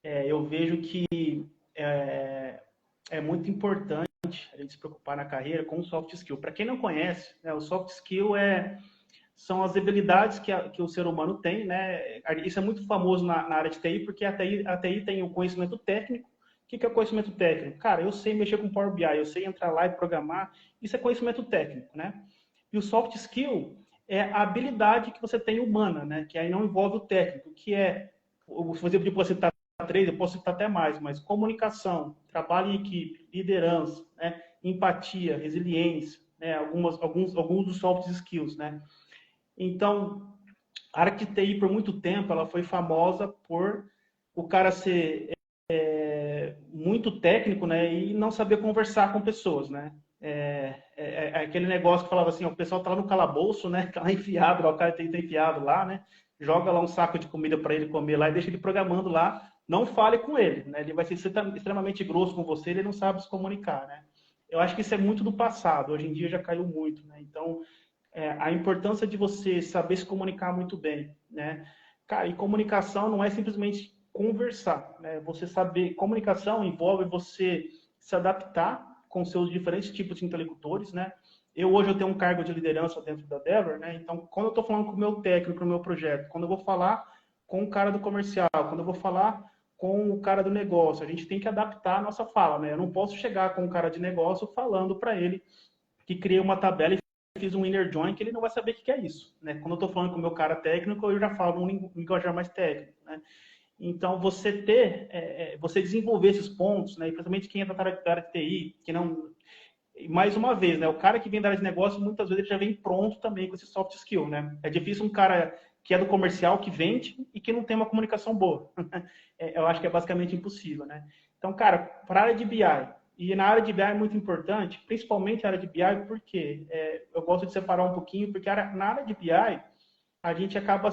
Eu vejo que é muito importante a gente se preocupar na carreira com o soft skill. Para quem não conhece, né, o soft skill são as habilidades que o ser humano tem, né? Isso é muito famoso na área de TI, porque a TI tem o conhecimento técnico. O que é o conhecimento técnico? Cara, eu sei mexer com Power BI, eu sei entrar lá e programar. Isso é conhecimento técnico, né? E o soft skill é a habilidade que você tem humana, né? Que aí não envolve o técnico, que é, se você pedir para você citar 3, eu posso citar até mais, mas comunicação, trabalho em equipe, liderança, né? Empatia, resiliência, né? Alguns dos soft skills, né? Então, a área de TI, por muito tempo, ela foi famosa por o cara ser muito técnico, né, e não saber conversar com pessoas, né? É aquele negócio que falava assim, ó, o pessoal tá lá no calabouço, né? Tá lá enfiado, lá, o cara tem enfiado lá, né? Joga lá um saco de comida para ele comer lá e deixa ele programando lá. Não fale com ele, né? Ele vai ser extremamente grosso com você, ele não sabe se comunicar, né? Eu acho que isso é muito do passado. Hoje em dia já caiu muito, né? Então, a importância de você saber se comunicar muito bem, né? Cara, e comunicação não é simplesmente conversar, né? Você saber, comunicação envolve você se adaptar com seus diferentes tipos de interlocutores, né? Hoje eu tenho um cargo de liderança dentro da Dever, né? Então, quando eu estou falando com o meu técnico, com o meu projeto, quando eu vou falar com o cara do comercial, quando eu vou falar com o cara do negócio, a gente tem que adaptar a nossa fala, né? Eu não posso chegar com um cara de negócio falando para ele que criei uma tabela e fiz um inner join, que ele não vai saber o que é isso, né? Quando eu estou falando com o meu cara técnico, eu já falo um linguajar mais técnico, né? Então, você desenvolver esses pontos, né? E principalmente quem é da área de TI, que não... Mais uma vez, né? O cara que vem da área de negócio, muitas vezes ele já vem pronto também com esse soft skill, né? É difícil um cara que é do comercial, que vende e que não tem uma comunicação boa. Eu acho que é basicamente impossível, né? Então, cara, para a área de BI, e na área de BI é muito importante, principalmente a área de BI, porque eu gosto de separar um pouquinho, porque na área de BI a gente acaba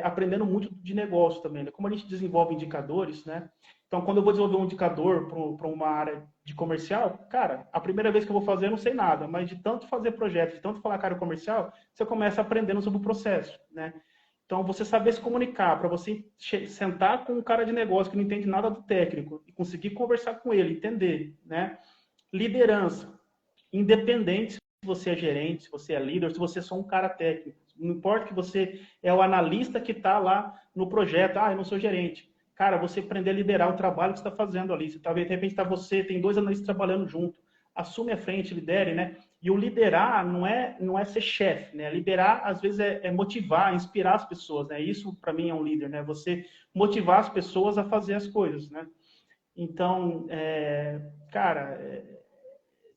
aprendendo muito de negócio também, né? Como a gente desenvolve indicadores, né? Então, quando eu vou desenvolver um indicador para uma área de comercial, cara, a primeira vez que eu vou fazer eu não sei nada, mas de tanto fazer projetos, de tanto falar cara comercial, você começa aprendendo sobre o processo, né? Então, você saber se comunicar, para você sentar com um cara de negócio que não entende nada do técnico e conseguir conversar com ele, entender, né? Liderança, independente se você é gerente, se você é líder, se você é só um cara técnico. Não importa que você é o analista que está lá no projeto. Ah, eu não sou gerente. Cara, você aprender a liderar o trabalho que você está fazendo ali. Você de repente tem 2 analistas trabalhando junto. Assume a frente, lidere, né? E o liderar não é ser chefe, né? Liderar, às vezes, é motivar, inspirar as pessoas, né? Isso, para mim, é um líder, né? Você motivar as pessoas a fazer as coisas, né? Então, cara,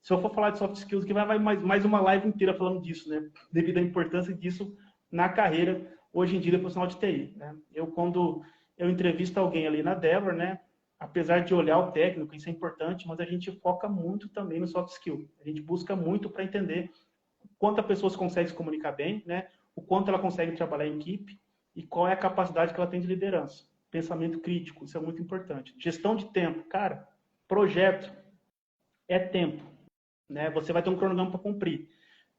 se eu for falar de soft skills, que vai mais uma live inteira falando disso, né? Devido à importância disso na carreira, hoje em dia, de profissional de TI, né? Quando eu entrevisto alguém ali na Dever, né? Apesar de olhar o técnico, isso é importante, mas a gente foca muito também no soft skill. A gente busca muito para entender quanto a pessoa consegue se comunicar bem, né? O quanto ela consegue trabalhar em equipe e qual é a capacidade que ela tem de liderança. Pensamento crítico, isso é muito importante. Gestão de tempo, cara, projeto é tempo, né? Você vai ter um cronograma para cumprir.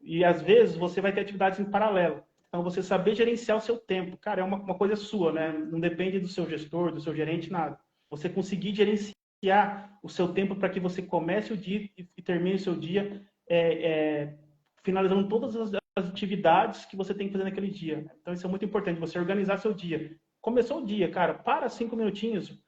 E às vezes você vai ter atividades em paralelo. Então, você saber gerenciar o seu tempo, cara, é uma coisa sua, né? Não depende do seu gestor, do seu gerente, nada. Você conseguir gerenciar o seu tempo para que você comece o dia e termine o seu dia finalizando todas as atividades que você tem que fazer naquele dia. Então, isso é muito importante, você organizar seu dia. Começou o dia, cara, para 5 minutinhos,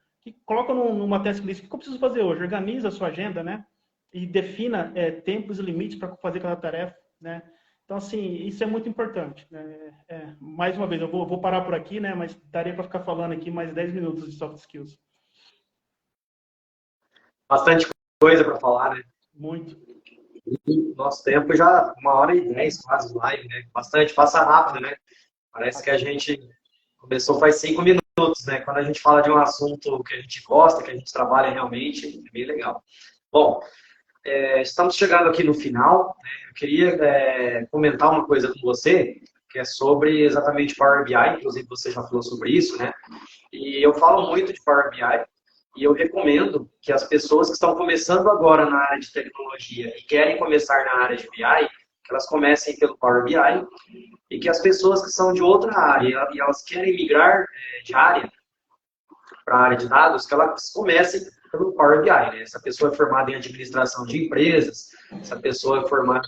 coloca numa task list, o que eu preciso fazer hoje? Organiza a sua agenda, né? E defina tempos e limites para fazer cada tarefa, né? Então, assim, isso é muito importante, né? Mais uma vez, eu vou parar por aqui, né? Mas daria para ficar falando aqui mais 10 minutos de soft skills. Bastante coisa para falar, né? Muito. E nosso tempo já 1h10 quase live, né? Bastante, passa rápido, né? Parece que a gente começou faz 5 minutos, né? Quando a gente fala de um assunto que a gente gosta, que a gente trabalha realmente, é bem legal. Bom, estamos chegando aqui no final, né? Eu queria comentar uma coisa com você, que é sobre exatamente Power BI, inclusive você já falou sobre isso, né? E eu falo muito de Power BI, e eu recomendo que as pessoas que estão começando agora na área de tecnologia e querem começar na área de BI, que elas comecem pelo Power BI, e que as pessoas que são de outra área e elas querem migrar de área para a área de dados, que elas comecem pelo Power BI, né? Se a pessoa é formada em administração de empresas, se a pessoa é formada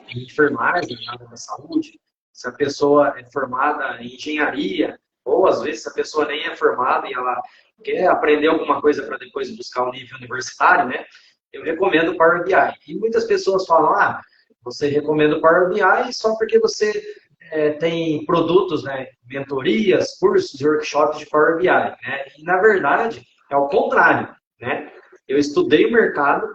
em enfermagem, na área da saúde, se a pessoa é formada em engenharia, ou às vezes se a pessoa nem é formada e ela quer aprender alguma coisa para depois buscar o nível universitário, né? Eu recomendo o Power BI. E muitas pessoas falam, você recomenda o Power BI só porque você tem produtos, né? Mentorias, cursos e workshops de Power BI, né? E na verdade é o contrário, né? Eu estudei o mercado,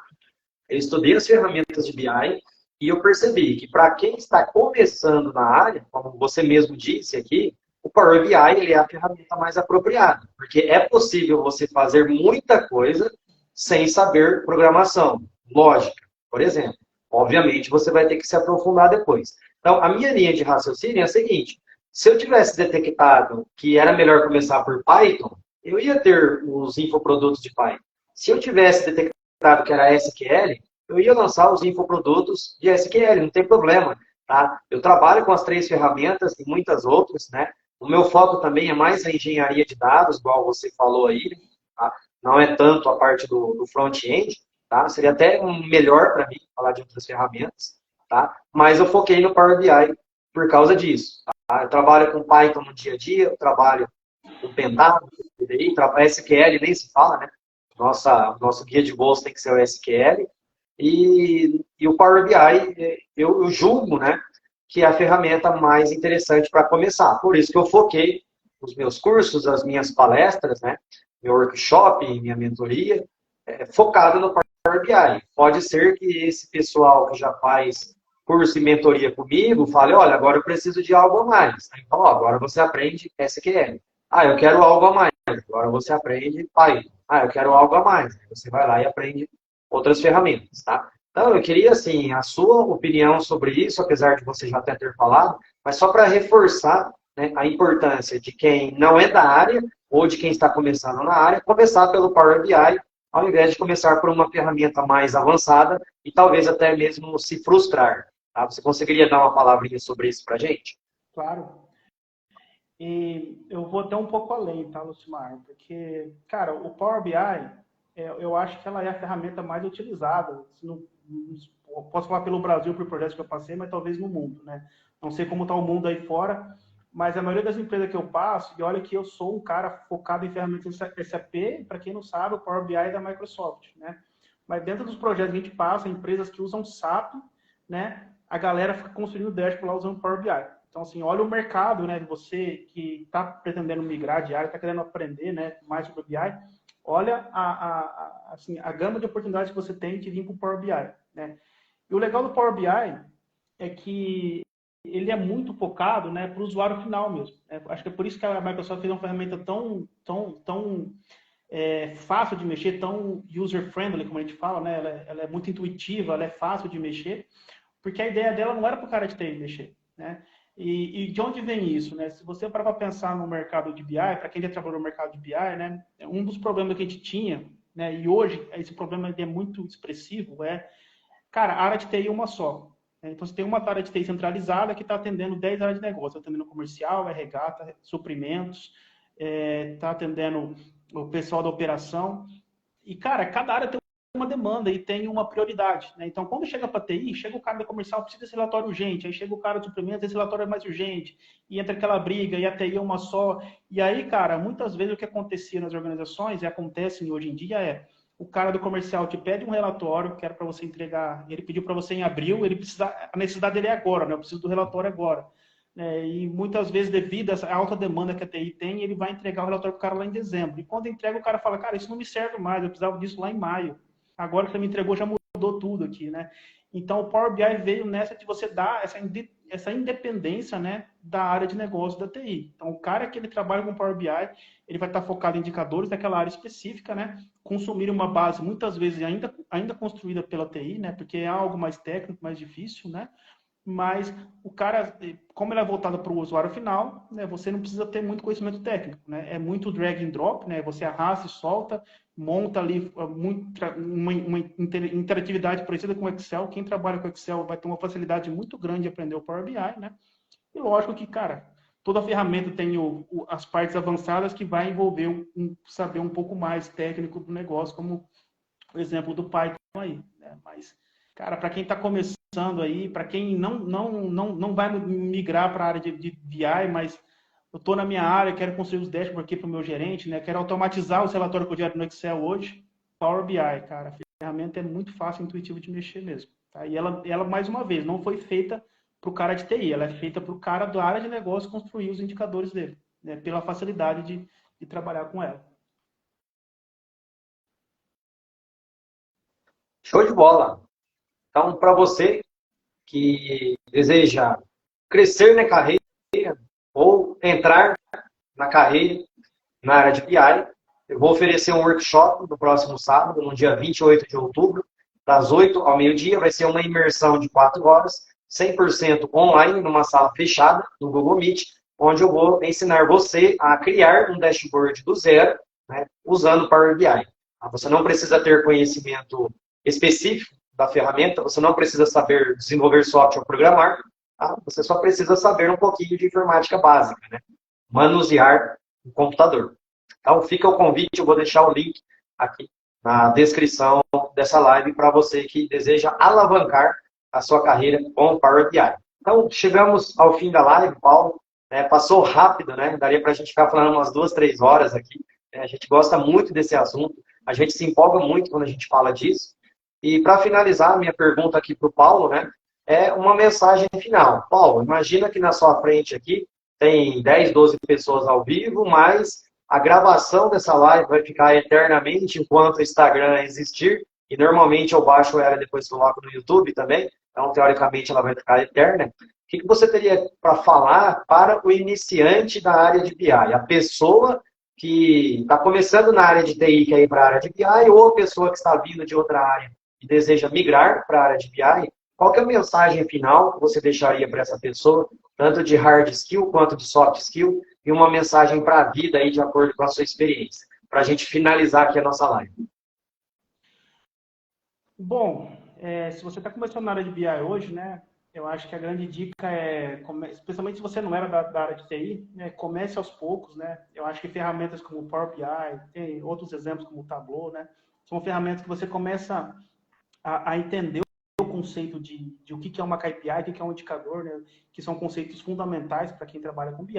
eu estudei as ferramentas de BI e eu percebi que para quem está começando na área, como você mesmo disse aqui, o Power BI ele é a ferramenta mais apropriada, porque é possível você fazer muita coisa sem saber programação, lógica, por exemplo. Obviamente, você vai ter que se aprofundar depois. Então, a minha linha de raciocínio é a seguinte: se eu tivesse detectado que era melhor começar por Python, eu ia ter os infoprodutos de Python. Se eu tivesse detectado que era SQL, eu ia lançar os infoprodutos de SQL, não tem problema. Tá? Eu trabalho com as 3 ferramentas e muitas outras, né? O meu foco também é mais a engenharia de dados, igual você falou aí, tá? Não é tanto a parte do front-end, tá? Seria até melhor para mim falar de outras ferramentas, tá? Mas eu foquei no Power BI por causa disso. Tá? Eu trabalho com Python no dia a dia, eu trabalho com Pentaho, SQL nem se fala, né? Nosso guia de bolsa tem que ser o SQL. E o Power BI, eu julgo, né, que é a ferramenta mais interessante para começar. Por isso que eu foquei os meus cursos, as minhas palestras, né, meu workshop, minha mentoria, focado no Power BI. Pode ser que esse pessoal que já faz curso e mentoria comigo fale, olha, agora eu preciso de algo a mais. Então, ó, agora você aprende SQL. Ah, eu quero algo a mais. Agora você aprende Python. Ah, eu quero algo a mais. Você vai lá e aprende outras ferramentas, tá? Então, eu queria, assim, a sua opinião sobre isso, apesar de você já até ter falado, mas só para reforçar, né, a importância de quem não é da área ou de quem está começando na área, começar pelo Power BI, ao invés de começar por uma ferramenta mais avançada e talvez até mesmo se frustrar. Tá? Você conseguiria dar uma palavrinha sobre isso para a gente? Claro. E eu vou até um pouco além, tá, Lucimar? Porque, cara, o Power BI, eu acho que ela é a ferramenta mais utilizada. Posso falar pelo Brasil, por projetos que eu passei, mas talvez no mundo, né? Não sei como está o mundo aí fora, mas a maioria das empresas que eu passo, e olha que eu sou um cara focado em ferramentas SAP, para quem não sabe, o Power BI é da Microsoft, né? Mas dentro dos projetos que a gente passa, empresas que usam SAP, né? A galera fica construindo dashboard lá usando Power BI. Então, assim, olha o mercado, né? Você que está pretendendo migrar de área, está querendo aprender, né, mais sobre o BI, olha assim, a gama de oportunidades que você tem de vir para o Power BI, né? E o legal do Power BI é que ele é muito focado, né, para o usuário final mesmo. Né? Acho que é por isso que a Microsoft fez uma ferramenta tão fácil de mexer, tão user-friendly, como a gente fala, né? Ela é muito intuitiva, ela é fácil de mexer, porque a ideia dela não era para o cara de TI mexer, né? E de onde vem isso, né? Se você parar para pensar no mercado de BI, para quem já trabalhou no mercado de BI, né? Um dos problemas que a gente tinha, né? E hoje esse problema é muito expressivo, cara, a área de TI é uma só. Né? Então você tem uma área de TI centralizada que está atendendo 10 áreas de negócio, está atendendo comercial, RH, suprimentos, está atendendo o pessoal da operação. E, cara, cada área tem uma demanda e tem uma prioridade. Né? Então, quando chega para TI, chega o cara da comercial, precisa desse relatório urgente. Aí chega o cara do suplemento, esse relatório é mais urgente. E entra aquela briga, e a TI é uma só. E aí, cara, muitas vezes o que acontecia nas organizações, e acontece hoje em dia, o cara do comercial te pede um relatório que era para você entregar, ele pediu para você em abril, a necessidade dele é agora, né? Eu preciso do relatório agora. E muitas vezes, devido a essa alta demanda que a TI tem, ele vai entregar o relatório para o cara lá em dezembro. E quando entrega, o cara fala, cara, isso não me serve mais, eu precisava disso lá em maio. Agora que você me entregou, já mudou tudo aqui, né? Então, o Power BI veio nessa de você dar essa independência, né, da área de negócio da TI. Então, o cara que ele trabalha com Power BI, ele vai estar focado em indicadores daquela área específica, né? Consumir uma base, muitas vezes, ainda construída pela TI, né? Porque é algo mais técnico, mais difícil, né? Mas o cara, como ele é voltado para o usuário final, né, você não precisa ter muito conhecimento técnico, né? É muito drag and drop, né? Você arrasta e solta, monta ali uma interatividade parecida com o Excel. Quem trabalha com Excel vai ter uma facilidade muito grande de aprender o Power BI, né? E lógico que, cara, toda ferramenta tem as partes avançadas que vai envolver saber um pouco mais técnico do negócio, como o exemplo do Python aí, né? Mas, cara, para quem está começando aí, para quem não vai migrar para a área de BI, mas eu estou na minha área, quero construir os dashboards aqui para o meu gerente, né? Quero automatizar os relatórios que eu gero no Excel hoje, Power BI, cara, a ferramenta é muito fácil e intuitiva de mexer mesmo. Tá? E ela, mais uma vez, não foi feita para o cara de TI, ela é feita para o cara da área de negócio construir os indicadores dele, né? Pela facilidade de trabalhar com ela. Show de bola! Então, para você que deseja crescer na carreira, ou entrar na carreira na área de BI. Eu vou oferecer um workshop no próximo sábado, no dia 28 de outubro, das 8 ao meio-dia. Vai ser uma imersão de 4 horas, 100% online, numa sala fechada, no Google Meet, onde eu vou ensinar você a criar um dashboard do zero, né, usando o Power BI. Você não precisa ter conhecimento específico da ferramenta, você não precisa saber desenvolver software ou programar, tá? Você só precisa saber um pouquinho de informática básica, né? Manusear o computador. Então, fica o convite, eu vou deixar o link aqui na descrição dessa live para você que deseja alavancar a sua carreira com o Power BI. Então, chegamos ao fim da live, Paulo. Passou rápido, né? Daria para a gente ficar falando umas 2, 3 horas aqui. A gente gosta muito desse assunto, a gente se empolga muito quando a gente fala disso. E para finalizar, a minha pergunta aqui para o Paulo, né, é uma mensagem final. Paulo, imagina que na sua frente aqui tem 10, 12 pessoas ao vivo, mas a gravação dessa live vai ficar eternamente enquanto o Instagram existir, e normalmente eu baixo ela e depois coloco no YouTube também, então teoricamente ela vai ficar eterna. O que você teria para falar para o iniciante da área de BI? A pessoa que está começando na área de TI, quer ir para a área de BI, ou a pessoa que está vindo de outra área e deseja migrar para a área de BI, qual que é a mensagem final que você deixaria para essa pessoa, tanto de hard skill quanto de soft skill, e uma mensagem para a vida aí de acordo com a sua experiência, para a gente finalizar aqui a nossa live? Bom, se você está começando na área de BI hoje, né, eu acho que a grande dica é, especialmente se você não era da área de TI, né, comece aos poucos, né? Eu acho que ferramentas como o Power BI, tem outros exemplos como o Tableau, né? São ferramentas que você começa a entender o conceito de o que é uma KPI, o que é um indicador, né? Que são conceitos fundamentais para quem trabalha com BI.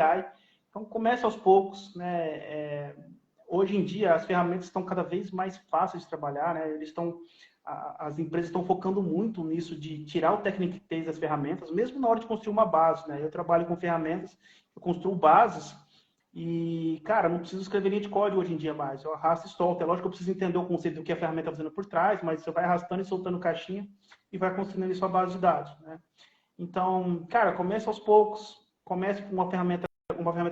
Então, comece aos poucos, né? Hoje em dia, as ferramentas estão cada vez mais fáceis de trabalhar, né? As empresas estão focando muito nisso de tirar o tecniquez das ferramentas, mesmo na hora de construir uma base, né? Eu trabalho com ferramentas, eu construo bases e, cara, não preciso escrever linha de código hoje em dia mais. Eu arrasto e solto. É lógico que eu preciso entender o conceito do que a ferramenta está fazendo por trás, mas você vai arrastando e soltando caixinha e vai construindo ali sua base de dados, né? Então, cara, comece aos poucos, comece com uma ferramenta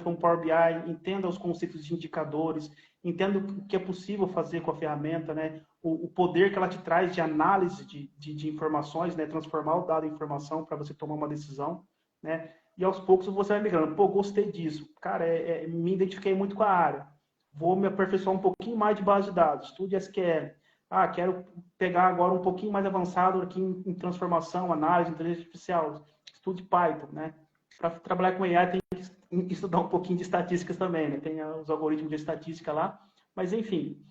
como Power BI, entenda os conceitos de indicadores, entenda o que é possível fazer com a ferramenta, né? O poder que ela te traz de análise de informações, né? Transformar o dado em informação para você tomar uma decisão, né? E aos poucos você vai migrando. Pô, gostei disso. Cara, me identifiquei muito com a área. Vou me aperfeiçoar um pouquinho mais de base de dados. Estude SQL. Ah, quero pegar agora um pouquinho mais avançado aqui em transformação, análise, inteligência artificial. Estude Python, né? Para trabalhar com AI tem que estudar um pouquinho de estatísticas também, né? Tem os algoritmos de estatística lá. Mas, enfim,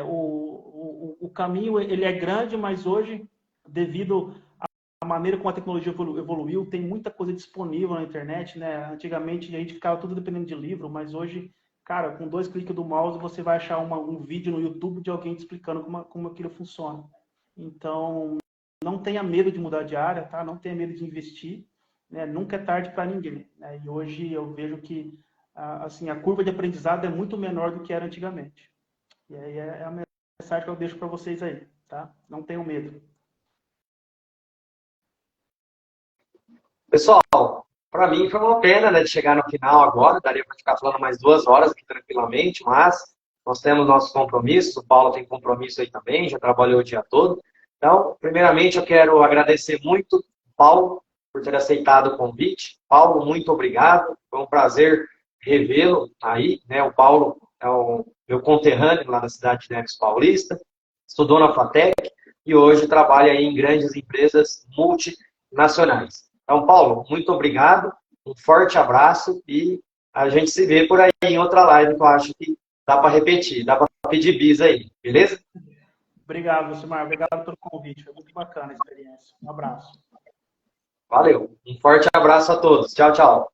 o caminho ele é grande, mas hoje, devido à maneira como a tecnologia evoluiu, tem muita coisa disponível na internet, né? Antigamente a gente ficava tudo dependendo de livro, mas hoje, cara, com 2 cliques do mouse você vai achar um vídeo no YouTube de alguém te explicando como aquilo funciona. Então, não tenha medo de mudar de área, tá? Não tenha medo de investir, né? Nunca é tarde para ninguém, né? E hoje eu vejo que assim, a curva de aprendizado é muito menor do que era antigamente. E aí é a mensagem que eu deixo para vocês aí, tá? Não tenham medo. Pessoal, para mim foi uma pena, né, de chegar no final agora, daria para ficar falando mais 2 horas aqui tranquilamente, mas nós temos nossos compromissos, o Paulo tem compromisso aí também, já trabalhou o dia todo. Então, primeiramente eu quero agradecer muito, Paulo, por ter aceitado o convite. Paulo, muito obrigado, foi um prazer revê-lo aí, né? O Paulo é o meu conterrâneo lá na cidade de Neves Paulista, estudou na FATEC e hoje trabalha aí em grandes empresas multinacionais. Então, Paulo, muito obrigado, um forte abraço e a gente se vê por aí em outra live que eu acho que dá para repetir, dá para pedir bis aí, beleza? Obrigado, Lucimar. Obrigado pelo convite. Foi muito bacana a experiência. Um abraço. Valeu. Um forte abraço a todos. Tchau, tchau.